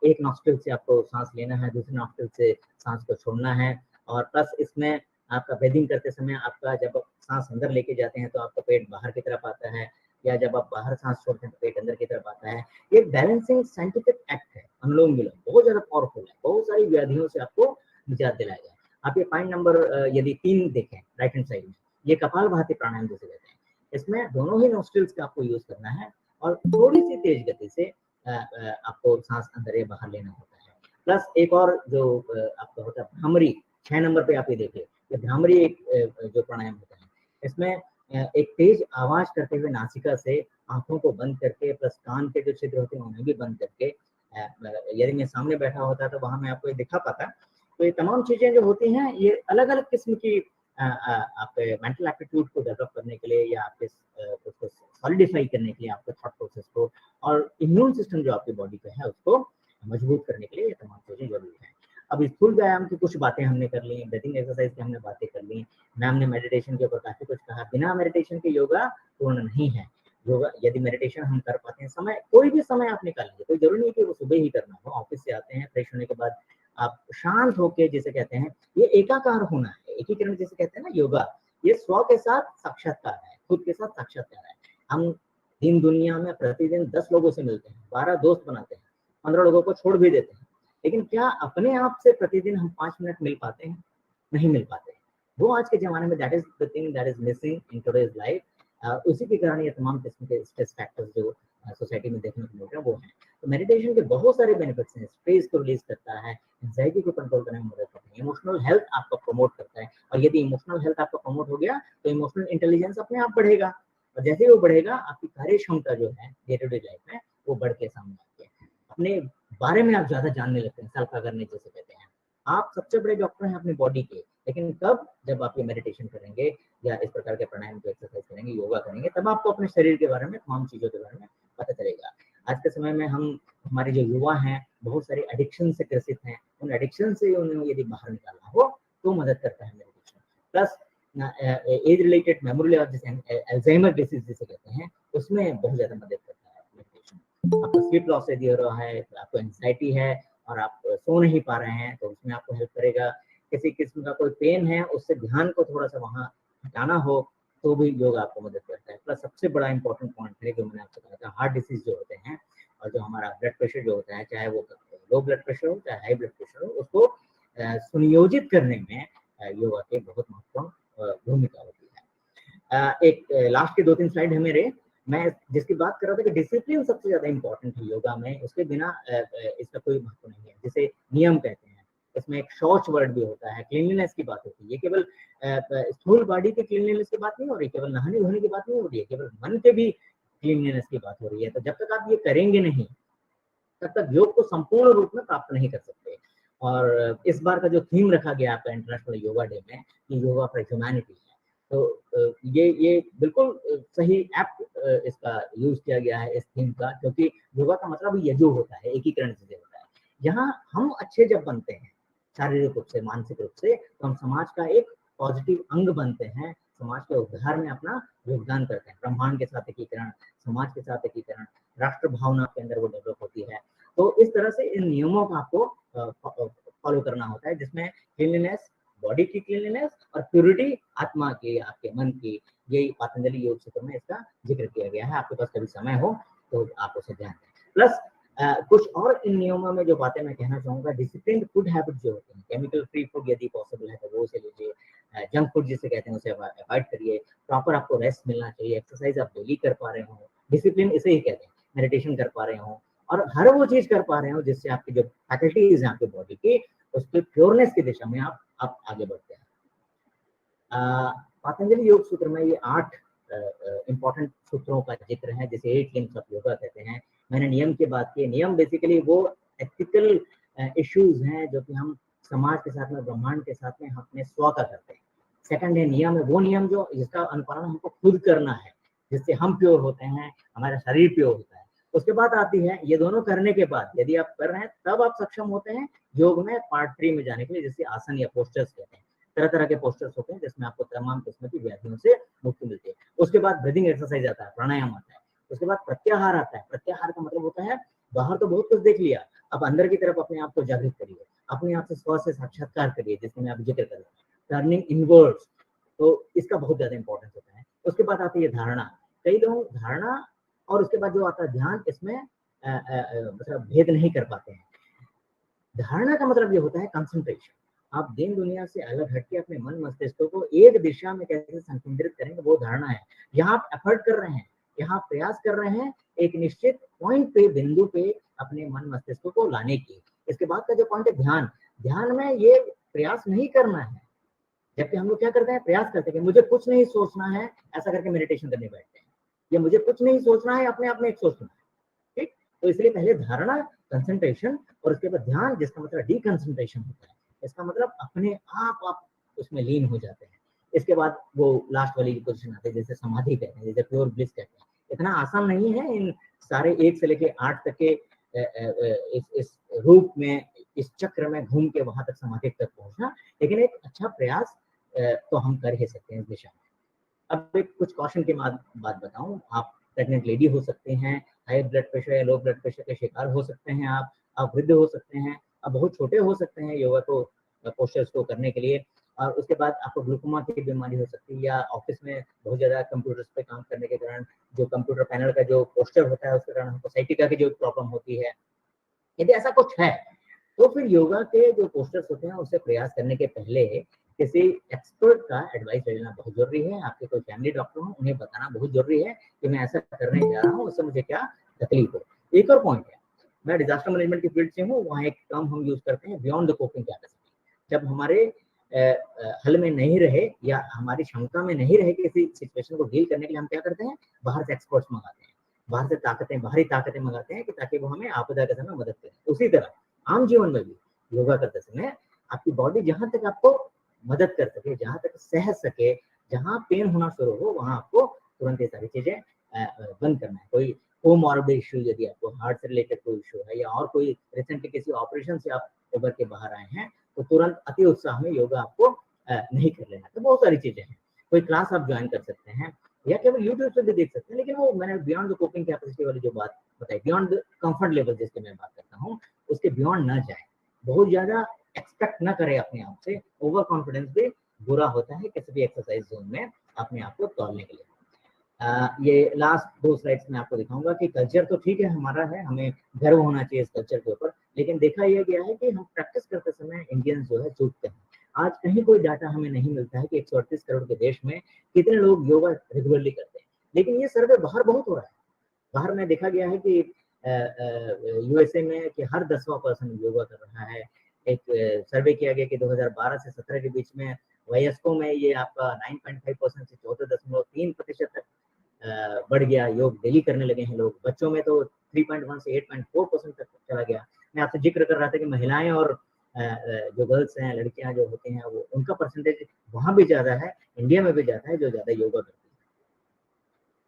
एक नॉस्ट्रिल से आपको सांस लेना है, दूसरे नॉस्ट्रिल से सांस को छोड़ना है, और प्लस इसमें आपका ब्रीदिंग करते समय आपका जब सांस अंदर लेके जाते हैं तो आपका पेट बाहर की तरफ आता है, या जब आप बाहर सांस छोड़ते हैं तो पेट अंदर की तरफ आता है। ये बैलेंसिंग साइंटिफिक एक्ट है अनुलोम विलोम, बहुत ज्यादा पावरफुल है, बहुत सारी व्याधियों से आपको निजात दिलाएगा। आप ये पॉइंट नंबर यदि 3 देखें राइट हैंड साइड में, ये कपालभाति प्राणायाम जिसे कहते हैं, इसमें दोनों ही नोस्ट्रिल्स का आपको यूज करना है और थोड़ी सी तेज गति से आपको सांस अंदर या बाहर लेना होता है। प्लस एक और जो आपका होता है भ्रामरी, 6 नंबर पे आप ये देखिए, ये भ्रामरी एक जो प्राणायाम होता है, इसमें एक तेज आवाज करते हुए नासिका से आंखों को बंद करके, प्लस कान के जो छिद्र होते हैं उन्हें भी बंद करके, यदि मैं सामने बैठा होता तो वहां मैं आपको ये दिखा पाता। तो ये तमाम चीजें जो होती हैं ये अलग अलग किस्म की आपके मेंटल एप्टीट्यूड को डेवलप करने के लिए, या आपके उसको सॉलिडिफाई करने के लिए, आपके थॉट प्रोसेस को, और इम्यून सिस्टम जो आपकी बॉडी पे है उसको मजबूत करने के लिए ये तमाम चीजें जरूरी है। अब स्थूल व्यायाम की कुछ बातें हमने कर ली, ब्रीथिंग एक्सरसाइज की हमने बातें कर ली, मैम ने मेडिटेशन के ऊपर काफी कुछ कहा। बिना मेडिटेशन के योगा पूर्ण नहीं है। योगा यदि मेडिटेशन हम कर पाते हैं, समय कोई भी समय आप निकाल लीजिए, कोई जरूरी नहीं कि वो सुबह ही करना हो। ऑफिस से आते हैं, फ्रेश होने के बाद आप शांत होके, जिसे कहते हैं ये एकाकार होना है, एकीकरण जिसे कहते हैं ना योगा, ये स्व के साथ साक्षात्कार है, खुद के साथ साक्षात्कार है। हम दिन दुनिया में प्रतिदिन 10 लोगों से मिलते हैं, 12 दोस्त बनाते हैं, 15 लोगों को छोड़ भी देते हैं, लेकिन क्या अपने आप से प्रतिदिन हम 5 मिनट मिल पाते हैं? नहीं मिल पाते। वो आज के जमाने में that is the thing that is missing in today's life. उसी के कारण ये तमाम किस्म के स्ट्रेस फैक्टर्स जो सोसाइटी में देखने को मिल रहे हैं वो हैं। तो मेडिटेशन के बहुत सारे बेनिफिट्स हैं। स्ट्रेस को रिलीज करता है, एंजाइटी को कंट्रोल करने में मदद करता है, इमोशनल हेल्थ आपका प्रमोट करता है, और यदि इमोशनल हेल्थ आपका प्रमोट हो गया तो इमोशनल इंटेलिजेंस अपने आप बढ़ेगा, और जैसे ही वो बढ़ेगा आपकी कार्य क्षमता जो है डे टू डे लाइफ में वो बढ़ के सामने आती है। अपने बारे में आप ज्यादा जानने लगते हैं, सेल्फ अवेयरनेस जिसे कहते हैं। आप सबसे बड़े डॉक्टर हैं अपनी बॉडी के, लेकिन कब? जब आप ये मेडिटेशन करेंगे या इस प्रकार के प्राणायाम को एक्सरसाइज करेंगे, योगा करेंगे, तब आपको अपने शरीर के बारे में, तमाम चीजों के बारे में पता चलेगा। आज के समय में हमारे जो युवा हैं बहुत सारे एडिक्शन से ग्रसित हैं, उन एडिक्शन से उन्हें यदि बाहर निकालना हो तो मदद करता है meditation. Plus age related memory loss जिसे अल्जाइमर डिसीज जिसे कहते हैं, उसमें बहुत ज्यादा मदद करता है मेडिटेशन। आपको स्लीप लॉस यदि हो रहा है, आपको एंजाइटी है और आप सो नहीं पा रहे हैं, तो उसमें आपको हेल्प करेगा। किसी किस्म का कोई पेन है, उससे ध्यान को थोड़ा सा वहां हटाना हो तो भी योग आपको मदद करता है। प्लस सबसे बड़ा इंपॉर्टेंट पॉइंट है जो मैंने आपको कहा था, हार्ट डिसीज जो होते हैं और जो हमारा ब्लड प्रेशर जो होता है, चाहे वो लो ब्लड प्रेशर हो चाहे हाई ब्लड प्रेशर हो, उसको सुनियोजित करने में योगा की बहुत महत्वपूर्ण भूमिका होती है। एक लास्ट के 2-3 स्लाइड है मेरे, मैं जिसकी बात कर रहा था कि डिसिप्लिन सबसे ज्यादा इंपॉर्टेंट है योगा में, उसके बिना इसका कोई महत्व नहीं है। जिसे नियम कहते हैं, इसमें एक शौच वर्ड भी होता है, क्लीनलीनेस की बात होती है। ये केवल स्थूल बॉडी के क्लीनलीनेस की बात नहीं हो रही, केवल नहाने धोने की बात नहीं हो रही है, केवल मन के भी क्लीनलीनेस की बात हो रही है। तो जब तक आप ये करेंगे नहीं, तब तक योग को संपूर्ण रूप में प्राप्त नहीं कर सकते। और इस बार का जो थीम रखा गया आपका इंटरनेशनल योगा डे में, कि योगा फॉर ह्यूमैनिटी है, तो ये बिल्कुल सही ऐप इसका यूज किया गया है इस थीम का, क्योंकि योगा का मतलब यजु होता है, एकीकरण से होता है। जहाँ हम अच्छे जब बनते हैं शारीरिक रूप से, मानसिक रूप से, तो हम समाज का एक पॉजिटिव अंग बनते हैं, समाज के उद्धार में अपना योगदान करते हैं। ब्रह्मांड के साथ एकीकरण, समाज के साथ एकीकरण, राष्ट्र भावना के अंदर वो डेवलप होती है। तो इस तरह से इन नियमों का आपको फॉलो करना होता है, जिसमें क्लीनलीनेस, बॉडी की क्लीनलीनेस और प्योरिटी आत्मा की, आपके मन की, यही पतंजलि योग सूत्र में इसका जिक्र किया गया है। आपके पास कभी समय हो तो आप उसे ध्यान दें। प्लस कुछ और इन नियमों में जो बातें मैं कहना चाहूंगा, डिसिप्लिन फूड हैबिट जो होते हैं, केमिकल फ्री फूड यदि पॉसिबल है तो वो से लीजिए, जंक फूड जिसे कहते हैं उसे अवॉइड करिए, प्रॉपर आपको रेस्ट मिलना चाहिए, एक्सरसाइज आप डेली कर पा रहे हो, डिसिप्लिन इसे ही कहते हैं, मेडिटेशन कर पा रहे हो, और हर वो चीज कर पा रहे हो जिससे आपकी जो फैकल्टीज हैं आपकी बॉडी की, उसकी प्योरनेस की दिशा में आप आगे बढ़ते हैं। पतंजलि योग सूत्र में ये 8 इंपॉर्टेंट सूत्रों का जिक्र है, जिसे 8 लिम्स ऑफ योगा कहते हैं। मैंने नियम की बात की। नियम बेसिकली वो एथिकल इश्यूज हैं जो कि हम समाज के साथ में, ब्रह्मांड के साथ में हम अपने स्व का करते हैं। सेकंड है नियम, है वो नियम जो जिसका अनुपालन हमको खुद करना है, जिससे हम प्योर होते हैं, हमारा शरीर प्योर होता है। उसके बाद आती है, ये दोनों करने के बाद यदि आप कर रहे हैं तब आप सक्षम होते हैं योग में पार्ट 3 में जाने के लिए, जिससे आसन या पोस्टर्स कहते हैं। तरह तरह के पोस्टर्स होते हैं जिसमें आपको तमाम किस्म की व्याधियों से मुक्ति मिलती है। उसके बाद ब्रीदिंग एक्सरसाइज आता है, प्राणायाम आता है। उसके बाद प्रत्याहार आता है। प्रत्याहार का मतलब होता है बाहर तो बहुत कुछ देख लिया, अब अंदर की तरफ अपने आप को जागृत करिए, अपने आप से स्व से साक्षात्कार करिए, जिसमें आप जिक्र करें टर्निंग इनवर्ड्स, तो इसका बहुत ज्यादा इंपॉर्टेंस होता है। उसके बाद आती है धारणा। कई लोग धारणा और उसके बाद जो आता है ध्यान, इसमें मतलब भेद नहीं कर पाते हैं। धारणा का मतलब ये होता है कंसंट्रेशन। आप दिन दुनिया से अलग हटके अपने मन मस्तिष्क को एक दिशा में कैसे संकेंद्रित करेंगे, वो धारणा है। यहाँ आप एफर्ट कर रहे हैं, यहाँ आप प्रयास कर रहे हैं एक निश्चित पॉइंट पे, बिंदु पे अपने मन मस्तिष्क को लाने की। इसके बाद का जो पॉइंट है ध्यान, ध्यान में ये प्रयास नहीं करना है। जबकि हम लोग क्या करते हैं, प्रयास करते हैं कि मुझे कुछ नहीं सोचना है, ऐसा करके मेडिटेशन करने बैठते हैं, या मुझे कुछ नहीं सोचना है, अपने आप में एक सोचना है। ठीक, तो इसलिए पहले धारणा, कंसंट्रेशन, और उसके बाद ध्यान, जिसका मतलब डीकंसंट्रेशन होता है। इसका मतलब अपने आप उसमें लीन हो जाते हैं। इसके बाद वो लास्ट वाली पोजीशन आती है जैसे समाधि कहते हैं, जैसे प्योर ब्लिस कहते हैं। इतना आसान नहीं है इन सारे 1 से लेके 8 तक के इस रूप में, इस चक्र में घूम के वहां तक समाधि तक पहुंचना, लेकिन एक अच्छा प्रयास तो हम कर ही सकते हैं इस दिशा में। अब एक कुछ कॉशन की बात बताऊं, आप प्रेग्नेंट लेडी हो सकते हैं, हाई ब्लड प्रेशर या लो ब्लड प्रेशर के शिकार हो सकते हैं, आप वृद्ध हो सकते हैं, आप बहुत छोटे हो सकते हैं योगा को, पोस्चर्स को करने के लिए। और उसके बाद आपको ग्लूकोमा की बीमारी हो सकती है, या ऑफिस में बहुत ज्यादा कंप्यूटर्स पे काम करने के कारण जो कंप्यूटर पैनल का जो पोस्चर होता है उसके कारण हमको साइटिका की जो प्रॉब्लम होती है। यदि ऐसा कुछ है तो फिर योगा के जो पोस्टर्स होते हैं उससे प्रयास करने के पहले किसी एक्सपर्ट का एडवाइस लेना बहुत जरूरी है। आपके कोई फैमिली डॉक्टर हो, उन्हें बताना बहुत जरूरी है कि मैं ऐसा करने जा रहा हूँ, उससे मुझे क्या तकलीफ हो। एक और पॉइंट है, मैं डिजास्टर मैनेजमेंट की फील्ड से हूँ, वहाँ एक टर्म हम यूज करते हैं, बियॉन्ड द कोपिंग कैपेसिटी। जब हमारे हल में नहीं रहे या हमारी क्षमता में नहीं रहे किसी सिचुएशन को डील करने के लिए, हम क्या करते हैं, बाहर से एक्सपर्ट्स मंगाते हैं, बाहर से बाहरी ताकतें मंगाते हैं कि ताकि वो हमें आपदा के समय मदद करें। उसी तरह आम जीवन में भी योगा करते समय आपकी बॉडी जहां तक आपको मदद कर सके, जहां तक सह सके, जहां पेन होना शुरू हो वहां आपको तुरंत ये सारी चीजें बंद करना है। कोई कोमॉर्बिड इश्यू, यदि आपको हार्ट से रिलेटेड कोई इश्यू है, या और कोई रिसेंटली किसी ऑपरेशन से आप उभर के बाहर आए हैं, तो तुरंत अति उत्साह में योगा आपको नहीं कर लेना। तो बहुत सारी चीजें हैं, कोई क्लास आप ज्वाइन कर सकते हैं या केवल यूट्यूब से भी देख सकते हैं। लेकिन वो मैंने बियॉन्ड द कोपिंग कैपेसिटी वाली जो बात बताई, बियॉन्ड द कंफर्ट लेवल जिसकी मैं बात करता हूँ, उसके बियॉन्ड ना जाए, बहुत ज्यादा एक्सपेक्ट ना करें अपने आप से। ओवर कॉन्फिडेंस भी बुरा होता है किसी भी एक्सरसाइज जोन में अपने आप को तोड़ने के लिए। ये लास्ट 2 स्लाइड्स में आपको दिखाऊंगा कि कल्चर तो ठीक है हमारा है, हमें गर्व होना चाहिए इस कल्चर के ऊपर, लेकिन देखा यह गया है कि हम प्रैक्टिस करते समय इंडियंस जो है चूकते हैं। आज कहीं कोई डाटा हमें नहीं मिलता है कि 138 करोड़ के देश में कितने लोग योगा रेगुलरली करते हैं, लेकिन ये सर्वे बाहर बहुत हो रहा है। बाहर में देखा गया है कि यूएसए में कि हर 10वां पर्सन योगा कर रहा है। एक सर्वे किया गया कि 2012 से 17 के बीच में वयस्कों में ये आपका 9.5% से 14.3% तक बढ़ गया, योग डेली करने लगे हैं लोग। बच्चों में तो 3.1 से 8.4% तक चला गया। मैं आपसे जिक्र कर रहा था कि महिलाएं और जो गर्ल्स हैं, लड़कियां जो होती हैं, वो उनका परसेंटेज वहां भी ज्यादा है, इंडिया में भी ज्यादा है जो ज्यादा योगा करती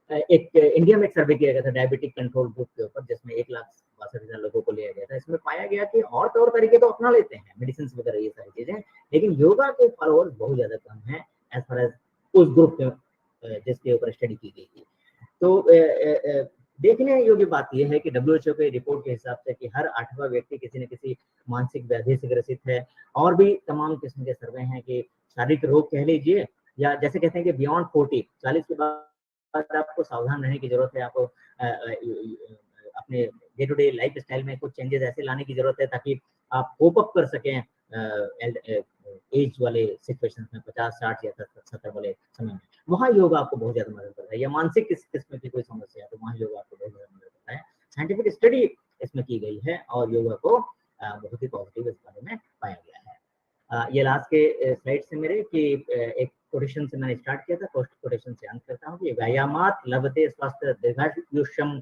है। एक इंडिया में एक सर्वे किया गया था डायबिटिक कंट्रोल ग्रुप के ऊपर, जिसमें 1,62,000 लोगों को लिया गया था। इसमें पाया गया कि और तौर तरीके तो अपना लेते हैं, मेडिसिन वगैरह ये सारी चीजें, लेकिन योगा के फॉलोअर्स बहुत ज्यादा कम है एज फार एज उस ग्रुप में जिसके ऊपर स्टडी की गई थी। तो देखने योग्य बात यह है कि WHO के रिपोर्ट के हिसाब से कि हर 8वां व्यक्ति किसी न किसी मानसिक व्याधि से ग्रसित है। और भी तमाम किस्म के सर्वे हैं कि शारीरिक रोग कह लीजिए, या जैसे कहते हैं कि बियॉन्ड 40 के बाद आपको सावधान रहने की जरूरत है। आपको अपने day to day lifestyle में कुछ चेंजेस ऐसे लाने की जरूरत है ताकि आप कोप अप कर सकें एज वाले सिचुएशंस में, 50, 60 या 70 वाले समय में। वहाँ योगा आपको बहुत ज्यादा मदद करता है। या मानसिक किस्म की कोई समस्या है तो वहाँ योगा आपको बहुत ज्यादा मदद करता है। साइंटिफिक स्टडी इसमें की गई है और योगा को बहुत ही पॉजिटिव इस बारे में पाया गया है। ये लास्ट के स्लाइड से मेरे कि एक कोटेशन से मैंने स्टार्ट किया था, कोटेशन से अंत करता हूँ कि व्यायामात लभते स्वास्थ्य दीर्घायुष्यम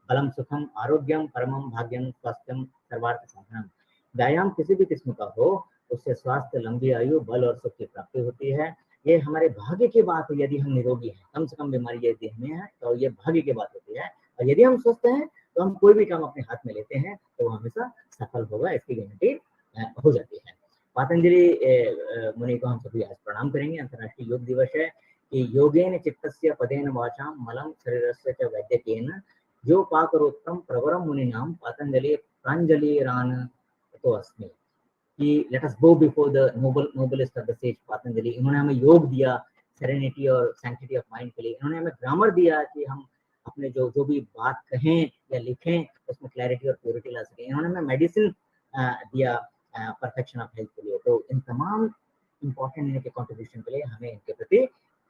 बलम सुखम आरोग्यम परमम भाग्यम स्वास्थ्यम सर्वार्थ साधनम। व्यायाम किसी भी किस्म का हो, उससे स्वास्थ्य, लंबी आयु, बल और सुख की प्राप्ति होती है। ये हमारे भाग्य की बात है। यदि हम निरोगी हैं, कम से कम बीमारी यदि हमें है तो ये भाग्य की बात होती है। और यदि हम स्वस्थ हैं तो हम कोई भी काम अपने हाथ में लेते हैं तो वो हमेशा सफल होगा, इसकी गारंटी हो जाती है। पातंजलि मुनि को हम सभी आज प्रणाम करेंगे। अंतर्राष्ट्रीय योग दिवस है कि योगेन चित्तस्य पदेन वाचाम मलं शरीरस्य च वैद्यकेन जो पाकरोत्तम प्रवरम मुनिनाम पातंजलि प्रांजलिरान तो अस्मि। कि let us go before the noblest of the sage Patanjali. इन्होंने हमें योग दिया सेरेनिटी और सैंक्टिटी ऑफ माइंड के लिए। इन्होंने हमें ग्रामर दिया कि हम अपने जो भी बात कहें या लिखें उसमें क्लैरिटी और प्योरिटी ला सकें। इन्होंने हमें मेडिसिन दिया परफेक्शन ऑफ हेल्थ के लिए। तो इन तमाम इंपॉर्टेंट इनके कंट्रीब्यूशन के लिए हमें इनके प्रति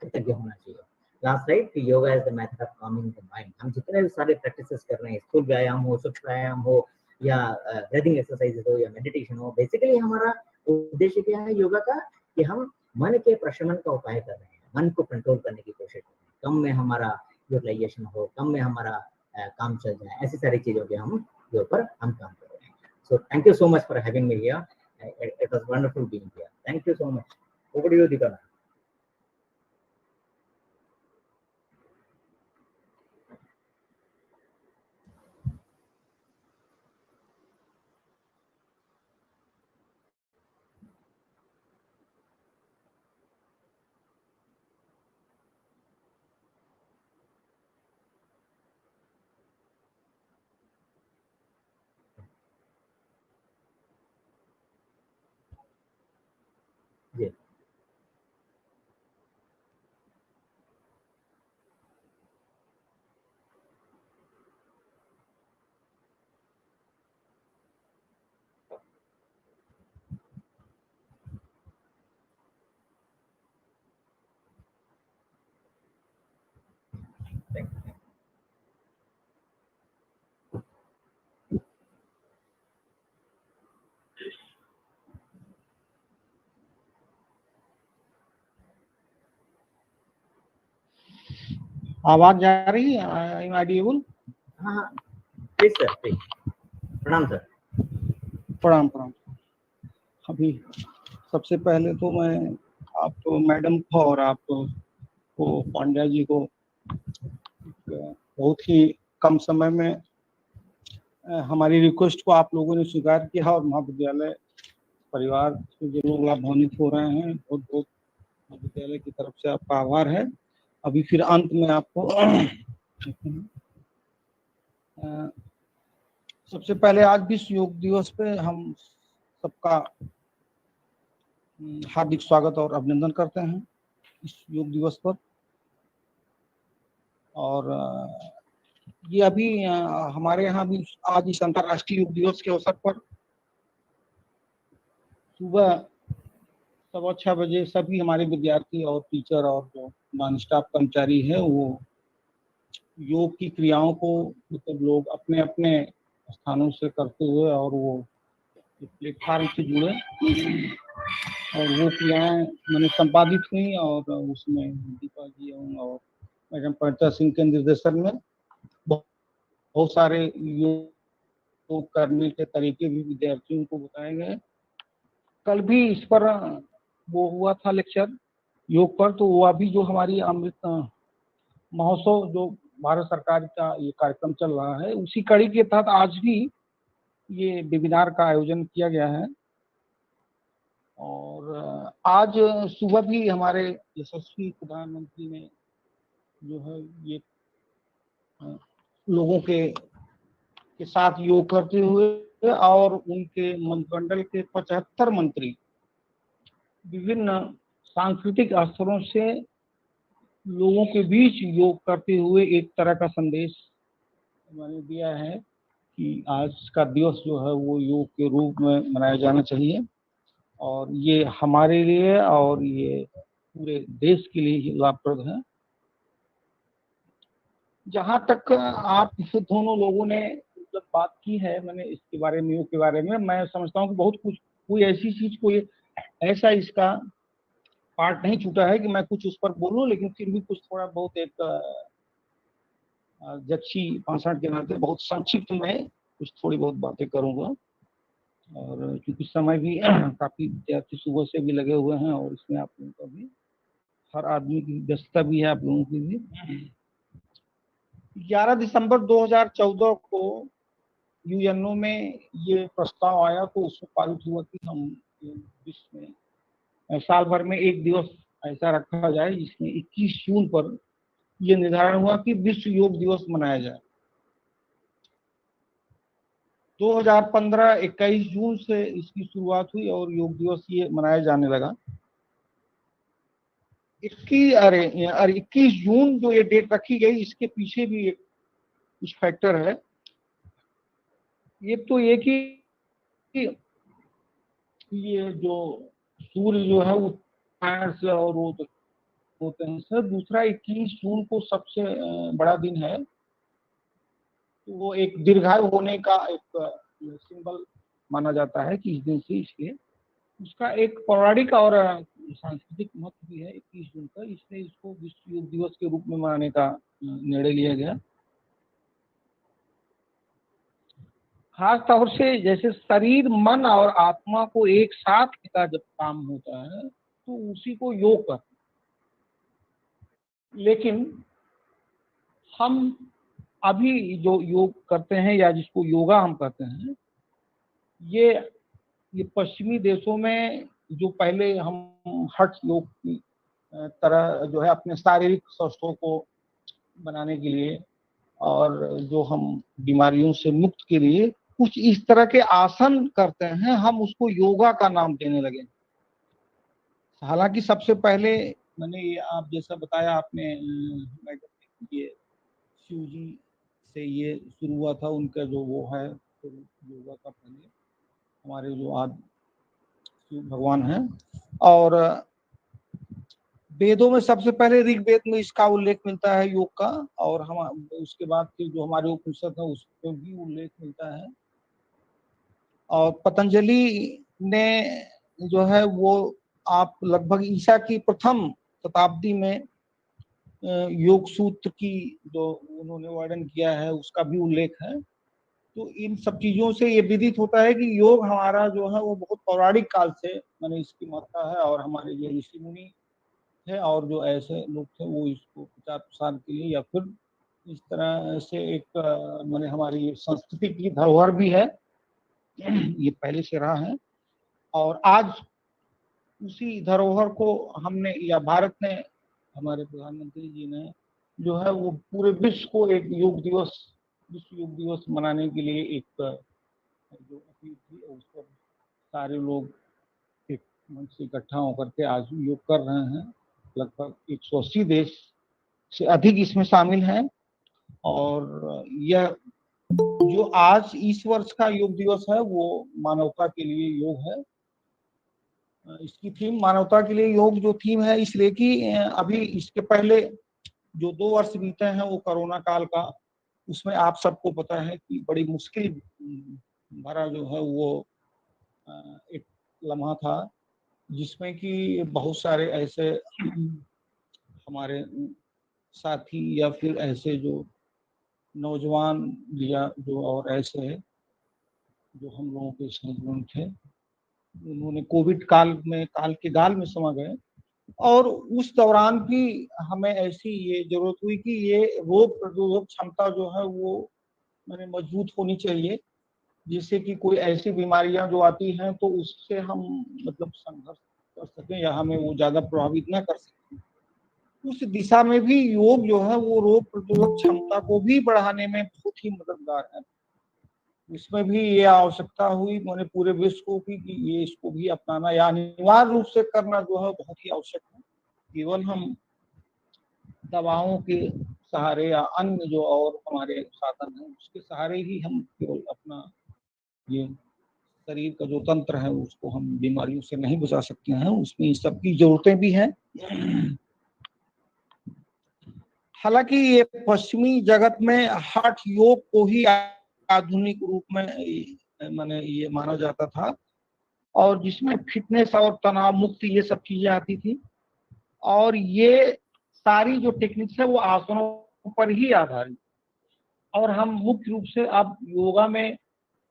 कृतज्ञ होना चाहिए। लास्ट राइट कि yoga is the method of Kameng the mind. हम जितने भी सारे प्रैक्टिसेस कर रहे हैं, स्थूल व्यायाम हो, सूक्ष्म व्यायाम हो या ब्रीदिंग एक्सरसाइजेस हो या मेडिटेशन हो, बेसिकली हमारा उद्देश्य क्या है योगा का कि हम मन के प्रशमन का उपाय कर रहे हैं, मन को कंट्रोल करने की कोशिश कर रहे हैं, कम में हमारा यूटिलाइजेशन हो, कम में हमारा काम चल जाए, ऐसी सारी चीजों के ऊपर हम काम कर रहे हैं। So thank you so much for having me here. It was wonderful being here. Thank you so much. Over to you Deepa. जी थैंक यू। आवाज जा रही है? Am audible? हाँ हाँ प्लीज सर, प्लीज। प्रणाम सर। प्रणाम प्रणाम। अभी सबसे पहले तो मैं आपको मैडम को और आपको पांड्या जी को बहुत ही कम समय में हमारी रिक्वेस्ट को आप लोगों ने स्वीकार किया और महाविद्यालय परिवार से जो लोग लाभान्वित हो रहे हैं, बहुत बहुत महाविद्यालय की तरफ से आपका आभार है। अभी फिर अंत में आपको सबसे पहले आज विश्व योग दिवस पे हम सबका हार्दिक स्वागत और अभिनंदन करते हैं इस योग दिवस पर। और ये अभी हमारे यहाँ भी आज इस अंतर्राष्ट्रीय योग दिवस के अवसर पर सुबह 6:15 बजे सभी हमारे विद्यार्थी और टीचर और जो नॉन स्टाफ कर्मचारी है वो योग की क्रियाओं को मतलब लोग अपने अपने स्थानों से करते हुए और वो प्लेटफार्म से जुड़े और वो क्रियाएं मैंने संपादित हुई और उसमें दीपा जी और मैडम पंडिता सिंह के निर्देशन में बहुत सारे योग करने के तरीके भी विद्यार्थियों को बताए गए। कल भी इस पर वो हुआ था लेक्चर योग पर, तो वो अभी जो हमारी अमृत महोत्सव जो भारत सरकार का ये कार्यक्रम चल रहा है उसी कड़ी के तहत आज भी ये वेबिनार का आयोजन किया गया है। और आज सुबह भी हमारे यशस्वी प्रधानमंत्री ने जो है ये लोगों के साथ योग करते हुए और उनके मंत्रिमंडल के 75 मंत्री विभिन्न सांस्कृतिक स्तरों से लोगों के बीच योग करते हुए एक तरह का संदेश मैंने दिया है कि आज का दिवस जो है वो योग के रूप में मनाया जाना चाहिए और ये हमारे लिए और ये पूरे देश के लिए ही लाभप्रद है। जहाँ तक आप दोनों लोगों ने जब बात की है मैंने इसके बारे में योग के बारे में, मैं समझता हूँ कि बहुत कुछ कोई ऐसी चीज कोई ऐसा इसका पार्ट नहीं छूटा है कि मैं कुछ उस पर बोलूं, लेकिन फिर भी कुछ थोड़ा बहुत एक जक्षी भाषण के नाते बहुत संक्षिप्त में कुछ थोड़ी बहुत बातें करूंगा। और क्योंकि समय भी काफी विद्यार्थी सुबह से भी लगे हुए हैं और इसमें आप लोगों का भी हर आदमी की व्यस्तता भी है आप लोगों की भी। 11 दिसंबर 2014 को यूएनओ में ये प्रस्ताव आया तो उसमें पारित हुआ कि हम विश्व में साल भर में एक दिवस ऐसा रखा जाए जिसमें 21 जून पर यह निर्धारण हुआ कि विश्व योग दिवस मनाया जाए। 2015 21 जून से इसकी शुरुआत हुई और योग दिवस ये मनाया जाने लगा। 21 जून जो ये डेट रखी गई, इसके पीछे भी एक कुछ फैक्टर है। ये तो ये कि ये जो सूर्य जो है वो उत्तरायण से और वो होते हैं सर। दूसरा 21 जून को सबसे बड़ा दिन है, तो वो एक दीर्घायु होने का एक सिंबल माना जाता है कि इस दिन से इसके उसका एक पौराणिक और सांस्कृतिक महत्व भी है 21 जून का, इसलिए इसको विश्व योग दिवस के रूप में मनाने का निर्णय लिया गया। खास तौर से जैसे शरीर, मन और आत्मा को एक साथ का जब काम होता है तो उसी को योग कहते हैं। लेकिन हम अभी जो योग करते हैं या जिसको योगा हम कहते हैं, ये पश्चिमी देशों में जो पहले हम हठ योग की तरह जो है अपने शारीरिक स्वास्थ्य को बनाने के लिए और जो हम बीमारियों से मुक्त के लिए कुछ इस तरह के आसन करते हैं, हम उसको योगा का नाम देने लगे। हालांकि सबसे पहले मैंने ये आप जैसा बताया आपने ये शिव जी से ये शुरू हुआ था, उनका जो वो है तो योगा का पहले हमारे जो आज शिव भगवान हैं। और वेदों में सबसे पहले ऋग्वेद में इसका उल्लेख मिलता है योग का, और हम उसके बाद फिर जो हमारे उपनिषद है उसमें भी उल्लेख मिलता है। और पतंजलि ने जो है वो आप लगभग ईसा की प्रथम शताब्दी में योग सूत्र की जो उन्होंने वर्णन किया है उसका भी उल्लेख है। तो इन सब चीजों से ये विदित होता है कि योग हमारा जो है वो बहुत पौराणिक काल से मैंने इसकी महत्ता है, और हमारे जो ऋषि मुनि थे और जो ऐसे लोग थे वो इसको प्रचार प्रसार के लिए या फिर इस तरह से एक मैंने हमारी संस्कृति की धरोहर भी है, ये पहले से रहा है। और आज उसी धरोहर को हमने या भारत ने, हमारे प्रधानमंत्री जी ने जो है वो पूरे विश्व को एक योग दिवस, विश्व योग दिवस मनाने के लिए एक जो अपील थी उस पर सारे लोग एक मंच से इकट्ठा होकर के आज योग कर रहे हैं। लगभग 180 देश से अधिक इसमें शामिल हैं। और यह जो आज इस वर्ष का योग दिवस है वो मानवता के लिए योग है। इसकी थीम मानवता के लिए योग जो थीम है, इसलिए कि अभी इसके पहले जो 2 वर्ष बीते हैं वो कोरोना काल का, उसमें आप सबको पता है कि बड़ी मुश्किल भरा जो है वो एक लम्हा था, जिसमें कि बहुत सारे ऐसे हमारे साथी या फिर ऐसे जो नौजवान या जो और ऐसे जो हम लोगों के संलग्न थे, उन्होंने कोविड काल के गाल में समा गए। और उस दौरान भी हमें ऐसी ये जरूरत हुई कि ये रोग प्रतिरोधक क्षमता जो है वो मैंने मजबूत होनी चाहिए, जिससे कि कोई ऐसी बीमारियां जो आती हैं तो उससे हम मतलब संघर्ष कर सकें या हमें वो ज्यादा प्रभावित ना कर सकें। उस दिशा में भी योग जो है वो रोग प्रतिरोधक क्षमता को भी बढ़ाने में बहुत ही मददगार है। इसमें भी ये आवश्यकता हुई मैंने पूरे विश्व को कि ये इसको भी अपनाना या अनिवार्य रूप से करना जो है बहुत ही आवश्यक है। केवल हम दवाओं के सहारे या अन्य जो और हमारे साधन हैं उसके सहारे ही हम केवल अपना ये शरीर का जो तंत्र है उसको हम बीमारियों से नहीं बचा सकते हैं, उसमें इन सबकी जरूरतें भी हैं। हालांकि ये पश्चिमी जगत में हठ योग को ही आधुनिक रूप में माने ये माना जाता था, और जिसमें फिटनेस और तनाव मुक्ति ये सब चीजें आती थी। और ये सारी जो टेक्निक्स है वो आसनों पर ही आधारित, और हम मुख्य रूप से अब योगा में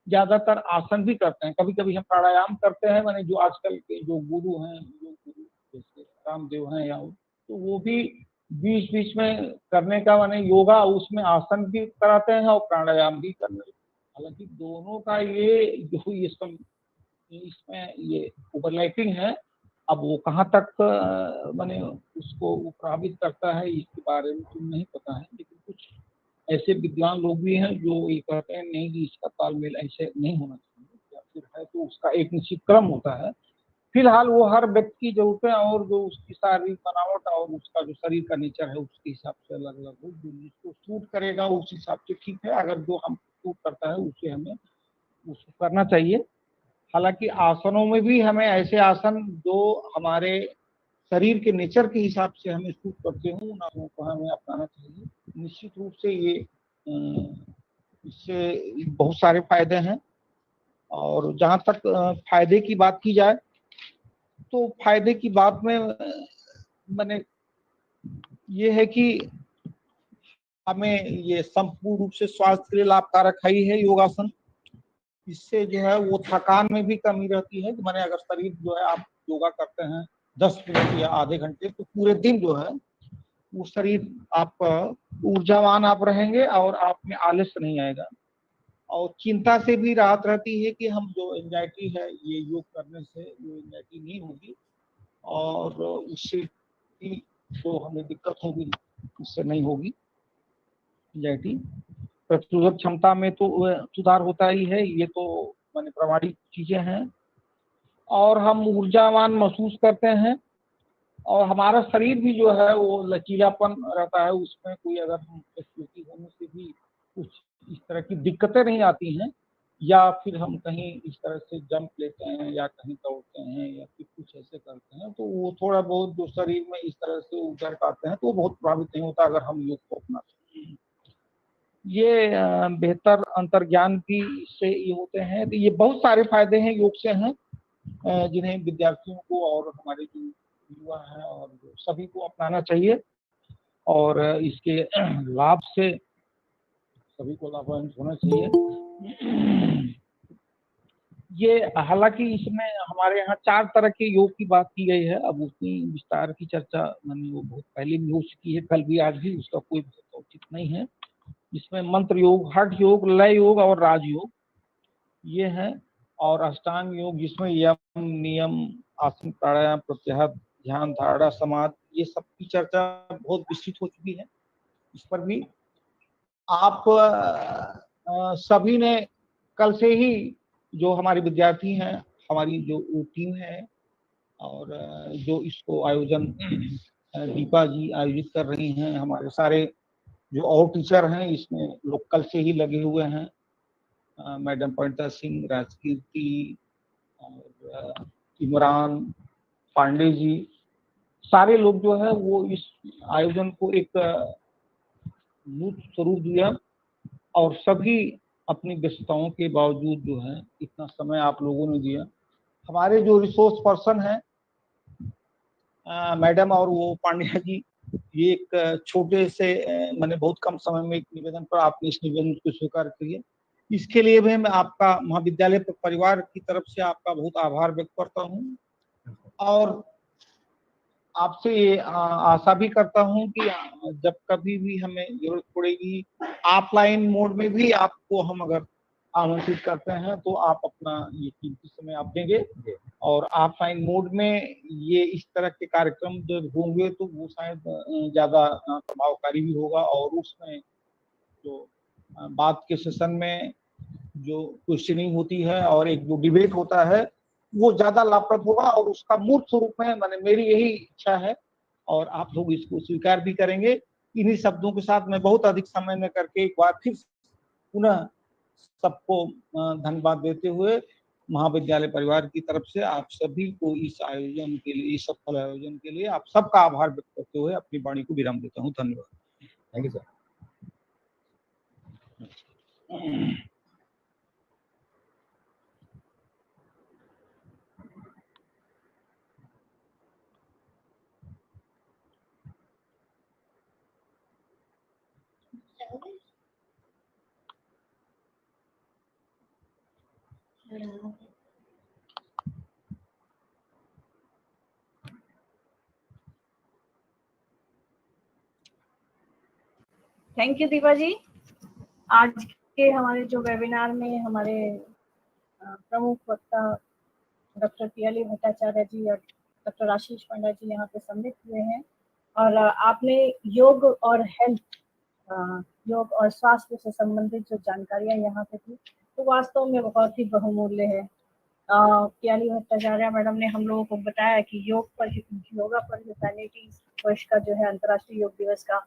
ज्यादातर आसन भी करते हैं। कभी कभी हम प्राणायाम करते हैं, माने जो आजकल के जो गुरु हैं, योग गुरु जैसे रामदेव हैं या तो वो भी बीच बीच में करने का माने योगा उसमें आसन भी कराते हैं और प्राणायाम भी करते हैं। हालांकि दोनों का ये जो ये सब इसमें ये ओवरलैपिंग है। अब वो कहाँ तक माने उसको वो प्रभावित करता है इसके बारे में तो नहीं पता है, लेकिन कुछ ऐसे विद्वान लोग भी हैं जो ये कहते हैं नहीं कि इसका तालमेल ऐसे नहीं होना चाहिए, या फिर है तो उसका एक निश्चित क्रम होता है। फिलहाल वो हर व्यक्ति की जरूरतें और जो उसकी शारीरिक बनावट और उसका जो शरीर का नेचर है उसके हिसाब से अलग अलग हो, जो जिसको सूट करेगा उस हिसाब से ठीक है। अगर जो हम सूट करता है उसे हमें उसको करना चाहिए। हालांकि आसनों में भी हमें ऐसे आसन जो हमारे शरीर के नेचर के हिसाब से हमें सूट करते हो उन आसनों को हमें अपनाना चाहिए। निश्चित रूप से ये इससे बहुत सारे फायदे हैं। और जहाँ तक फायदे की बात की जाए तो फायदे की बात में मैंने ये है कि हमें ये संपूर्ण रूप से स्वास्थ्य के लिए लाभकारक है ही है योगासन। इससे जो है वो थकान में भी कमी रहती है। मैंने अगर शरीर जो है आप योगा करते हैं 10 मिनट या आधे घंटे तो पूरे दिन जो है वो शरीर आपका ऊर्जावान आप रहेंगे और आप में आलस नहीं आएगा। और चिंता से भी राहत रहती है कि हम जो एंजाइटी है ये योग करने से वो एंजाइटी नहीं होगी, और उससे जो हमें दिक्कत होगी उससे नहीं होगी एंजाइटी। प्रतिरोधक क्षमता में तो सुधार होता ही है, ये तो माने प्रामाणिक चीजें हैं। और हम ऊर्जावान महसूस करते हैं और हमारा शरीर भी जो है वो लचीलापन रहता है, उसमें कोई अगर हम एक्टिविटी होने से भी कुछ इस तरह की दिक्कतें नहीं आती हैं, या फिर हम कहीं इस तरह से जंप लेते हैं या कहीं दौड़ते हैं या फिर कुछ ऐसे करते हैं तो वो थोड़ा बहुत जो शरीर में इस तरह से ऊर्जा पाते हैं तो वो बहुत प्रभावित नहीं होता अगर हम योग को अपनाते हैं। ये बेहतर अंतर्ज्ञान भी इससे ये होते हैं। तो ये बहुत सारे फायदे हैं योग से हैं जिन्हें विद्यार्थियों को और हमारे जो युवा हैं और जो सभी को अपनाना चाहिए, और इसके लाभ से सभी को लाभान्वित होना चाहिए। ये हालांकि इसमें हमारे यहाँ 4 तरह के योग की बात की गई है। अब उतनी विस्तार की चर्चा मैंने वो बहुत पहले भी हो चुकी है, कल भी आज भी, उसका कोई औचित्य नहीं है। इसमें मंत्र योग, हठ योग, लय योग और राजयोग ये है। और अष्टांग योग जिसमें यम, नियम, आसन, प्राणायाम, प्रत्याहार, ध्यान, धारणा, समाधि, ये सब की चर्चा बहुत विस्तृत हो चुकी है। इस पर भी आप सभी ने कल से ही जो हमारे विद्यार्थी हैं, हमारी जो टीम है और जो इसको आयोजन दीपा जी आयोजित कर रही हैं, हमारे सारे जो और टीचर हैं इसमें लोग कल से ही लगे हुए हैं। मैडम पंडिता सिंह, राजकीर्ति और इमरान पांडे जी, सारे लोग जो है वो इस आयोजन को एक मूर्त स्वरूप दिया। और सभी अपनी व्यस्तताओं के बावजूद जो है इतना समय आप लोगों ने दिया। हमारे जो रिसोर्स पर्सन है मैडम और वो पांड्या जी, ये एक छोटे से मैंने बहुत कम समय में एक निवेदन पर आपने इस निवेदन को स्वीकार किया, इसके लिए भी मैं आपका महाविद्यालय परिवार की तरफ से आपका बहुत आभार व्यक्त करता हूँ। और आपसे ये आशा भी करता हूँ कि जब कभी भी हमें जरूरत पड़ेगी ऑफलाइन मोड में भी आपको हम अगर आमंत्रित करते हैं तो आप अपना ये कीमती समय आप देंगे। और ऑफलाइन मोड में ये इस तरह के कार्यक्रम जब होंगे तो वो शायद ज्यादा प्रभावकारी भी होगा, और उसमें जो बात के सेशन में जो क्वेश्चनिंग होती है और एक जो डिबेट होता है वो ज्यादा लाभप्रद होगा। और उसका मूर्त स्वरूप में मैंने मेरी यही इच्छा है और आप लोग इसको स्वीकार भी करेंगे। इन्हीं शब्दों के साथ मैं बहुत अधिक समय न करके एक बार फिर पुनः सबको धन्यवाद देते हुए महाविद्यालय परिवार की तरफ से आप सभी को इस आयोजन के लिए, इस सफल आयोजन के लिए आप सबका आभार व्यक्त करते हुए अपनी वाणी को विराम देता हूँ। धन्यवाद। Thank you sir. Thank you Deepa ji. आज के हमारे जो वेबिनार में हमारे प्रमुख वक्ता डॉक्टर पियाली भट्टाचार्य जी और डॉक्टर आशीष पांडा जी यहाँ पे सम्मिलित हुए हैं। और आपने योग और हेल्थ, योग और स्वास्थ्य से संबंधित जो जानकारियां यहाँ पे थी तो वास्तव में बहुत ही बहुमूल्य है। पियाली भट्टाचार्य मैडम ने हम लोगों को बताया कि योगा पर ह्यूमैनिटी वर्ष का जो है अंतर्राष्ट्रीय योग दिवस का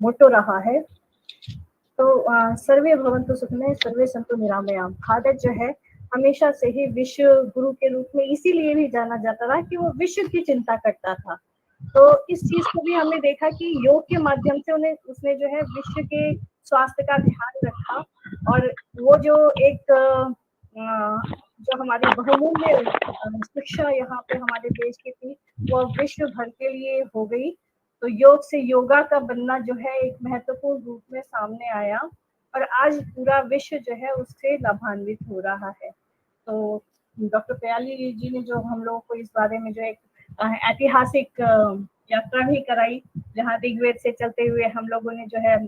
मोटो रहा है। तो सर्वे भवन्तु सुखिनः सर्वे सन्तु निरामयाम। भारत जो है हमेशा से ही विश्व गुरु के रूप में इसीलिए भी जाना जाता रहा कि वो विश्व की चिंता करता था। तो इस चीज को भी हमने देखा कि योग के माध्यम से उसने जो है विश्व के स्वास्थ्य का ध्यान रखा। और वो जो एक जो हमारी बहुमूल्य शिक्षा यहाँ पे हमारे देश की थी वो विश्व भर के लिए हो गई। तो योग से योगा का बनना जो है एक महत्वपूर्ण रूप में सामने आया और आज पूरा विश्व जो है उससे लाभान्वित हो रहा है। तो डॉक्टर पियाली जी ने जो हम लोगों को इस बारे में जो एक ऐतिहासिक यात्रा भी कराई, जहाँ ऋग्वेद से चलते हुए हम लोगों ने जो है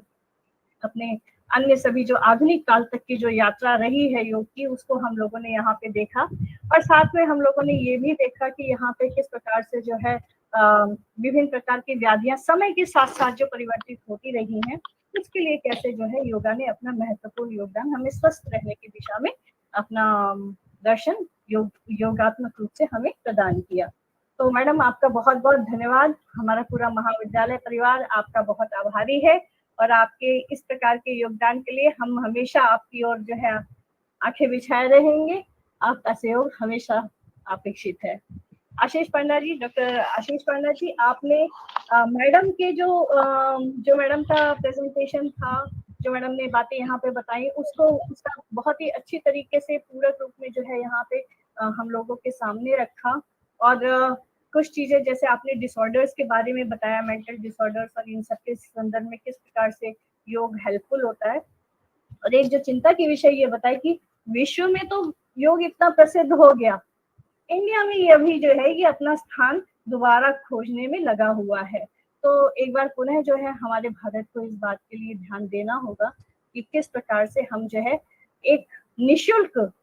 अपने अन्य सभी जो आधुनिक काल तक की जो यात्रा रही है योग की उसको हम लोगों ने यहाँ पे देखा। और साथ में हम लोगों ने ये भी देखा कि यहाँ पे किस प्रकार से जो है विभिन्न प्रकार की व्याधियां समय के साथ साथ जो परिवर्तित होती रही हैं उसके लिए कैसे जो है योगा ने अपना महत्वपूर्ण योगदान हमें स्वस्थ रहने की दिशा में अपना दर्शन योगात्मक रूप से हमें प्रदान किया। तो मैडम आपका बहुत बहुत धन्यवाद। हमारा पूरा महाविद्यालय परिवार आपका बहुत आभारी है और आपके इस प्रकार के योगदान के लिए हम हमेशा आपकी ओर जो है आंखें बिछाए रहेंगे। आपका सहयोग हमेशा अपेक्षित है। आशीष पांडा जी, डॉक्टर आशीष पांडा जी, आपने मैडम के जो मैडम का प्रेजेंटेशन था, जो मैडम ने बातें यहाँ पे बताई उसका बहुत ही अच्छी तरीके से पूरक रूप में जो है यहाँ पे हम लोगों के सामने रखा। और कुछ चीजें जैसे आपने डिसऑर्डर्स के बारे में बताया, मेंटल डिसऑर्डर्स, और इन सब के संदर्भ में किस प्रकार से योग हेल्पफुल होता है। और एक जो चिंता की विषय ये बताया कि विश्व में तो योग इतना प्रसिद्ध हो गया, इंडिया में ये अभी जो है ये अपना स्थान दोबारा खोजने में लगा हुआ है। तो एक बार पुनः जो है हमारे भारत को इस बात के लिए ध्यान देना होगा कि किस प्रकार से हम जो है एक निशुल्क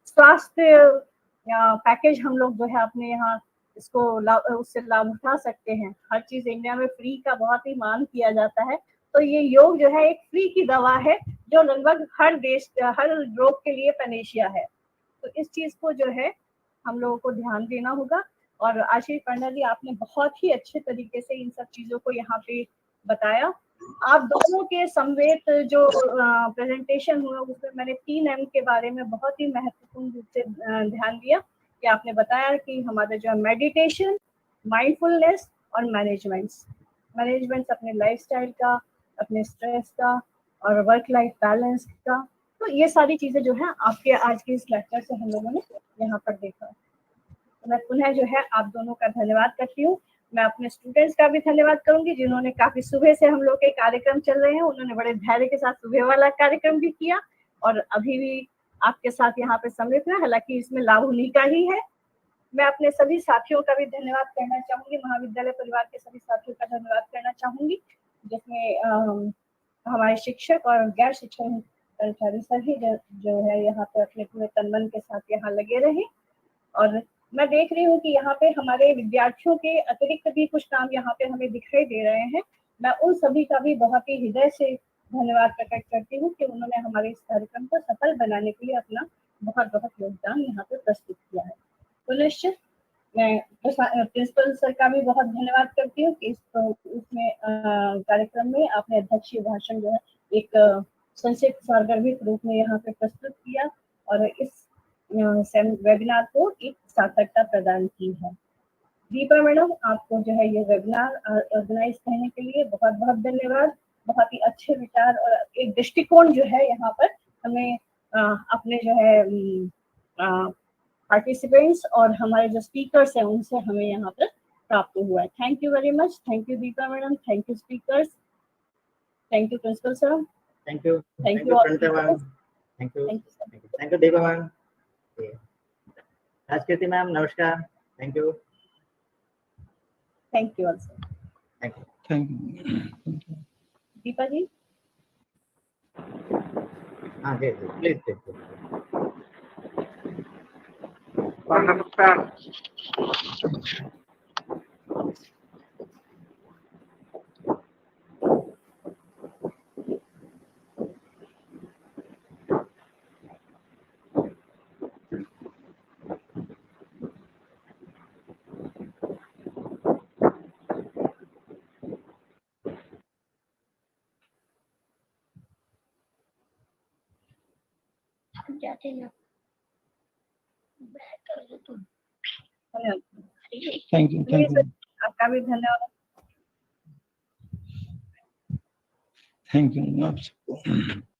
स्वास्थ्य या पैकेज हम लोग जो है अपने यहाँ इसको उससे लाभ उठा सकते हैं। हर चीज इंडिया में फ्री का बहुत ही मांग किया जाता है, तो ये योग जो है एक फ्री की दवा है जो लगभग हर रोग के लिए पैनेशिया है। तो इस चीज को जो है हम लोगों को ध्यान देना होगा। और आशीष पांडा जी, आपने बहुत ही अच्छे तरीके से इन सब चीजों को यहाँ पे बताया। आप दोनों के समवेत जो प्रेजेंटेशन हुआ उसमें मैंने 3M के बारे में बहुत ही महत्वपूर्ण रूप से ध्यान दिया कि आपने बताया कि हमारा जो मेडिटेशन, माइंडफुलनेस और मैनेजमेंट अपने लाइफस्टाइल का, अपने स्ट्रेस का और वर्क लाइफ बैलेंस का, तो ये सारी चीजें जो है आपके आज के इस लेक्चर से हम लोगों ने यहाँ पर देखा। तो मैं पुनः जो है आप दोनों का धन्यवाद करती हूँ। मैं अपने स्टूडेंट्स का भी धन्यवाद करूंगी जिन्होंने काफी सुबह से हम लोग के कार्यक्रम चल रहे हैं, उन्होंने बड़े धैर्य के साथ सुबह वाला कार्यक्रम भी किया और अभी भी आपके साथ यहाँ पे सम्मिलित है। हालांकि इसमें लाभ उन्हीं का ही है। मैं अपने सभी साथियों का भी धन्यवाद करना चाहूंगी, महाविद्यालय परिवार के सभी साथियों का धन्यवाद करना चाहूंगी, जिसमें हमारे शिक्षक और गैर शिक्षक कर्मचारी सभी जो है यहाँ पे अपने पूरे तन मन के साथ यहाँ लगे रहे। और मैं देख रही हूँ कि यहाँ पे हमारे विद्यार्थियों के अतिरिक्त भी कुछ काम यहाँ पे हमें दिखाई दे रहे हैं। मैं उन सभी का भी बहुत ही हृदय से धन्यवाद प्रकट करती हूँ कि उन्होंने हमारे इस कार्यक्रम को सफल बनाने के लिए अपना बहुत बहुत योगदान यहाँ पे प्रस्तुत किया है। तो निश्चित मैं प्रिंसिपल सर का भी बहुत धन्यवाद करती हूँ कि इसमें कार्यक्रम में आपने अध्यक्षीय भाषण जो है एक संक्षिप्त सारगर्भित रूप में यहाँ पे प्रस्तुत किया और इस वेबिनार को एक सार्थकता प्रदान की है। दीपा मैडम, आपको जो है ये वेबिनार ऑर्गेनाइज करने के लिए बहुत बहुत धन्यवाद। बहुत ही अच्छे विचार और एक दृष्टिकोण जो है यहाँ पर हमें अपने जो है पार्टिसिपेंट्स और हमारे जो स्पीकर्स हैं उनसे हमें यहाँ पर प्राप्त हुआ है। Thank you very much. Thank you Deepa madam, thank you speakers, thank you principal sir, thank you Pranita ma'am, thank you Deepa ma'am, Rajkirti ma'am, नमस्कार, thank you also, thank you. Deepa ji. हाँ जी प्लीज। नमस्कार। जाते ना बैक कर दो तुम। धन्यवाद। थैंक यू, थैंक यू, आपका भी धन्यवाद। थैंक यू आप सबको।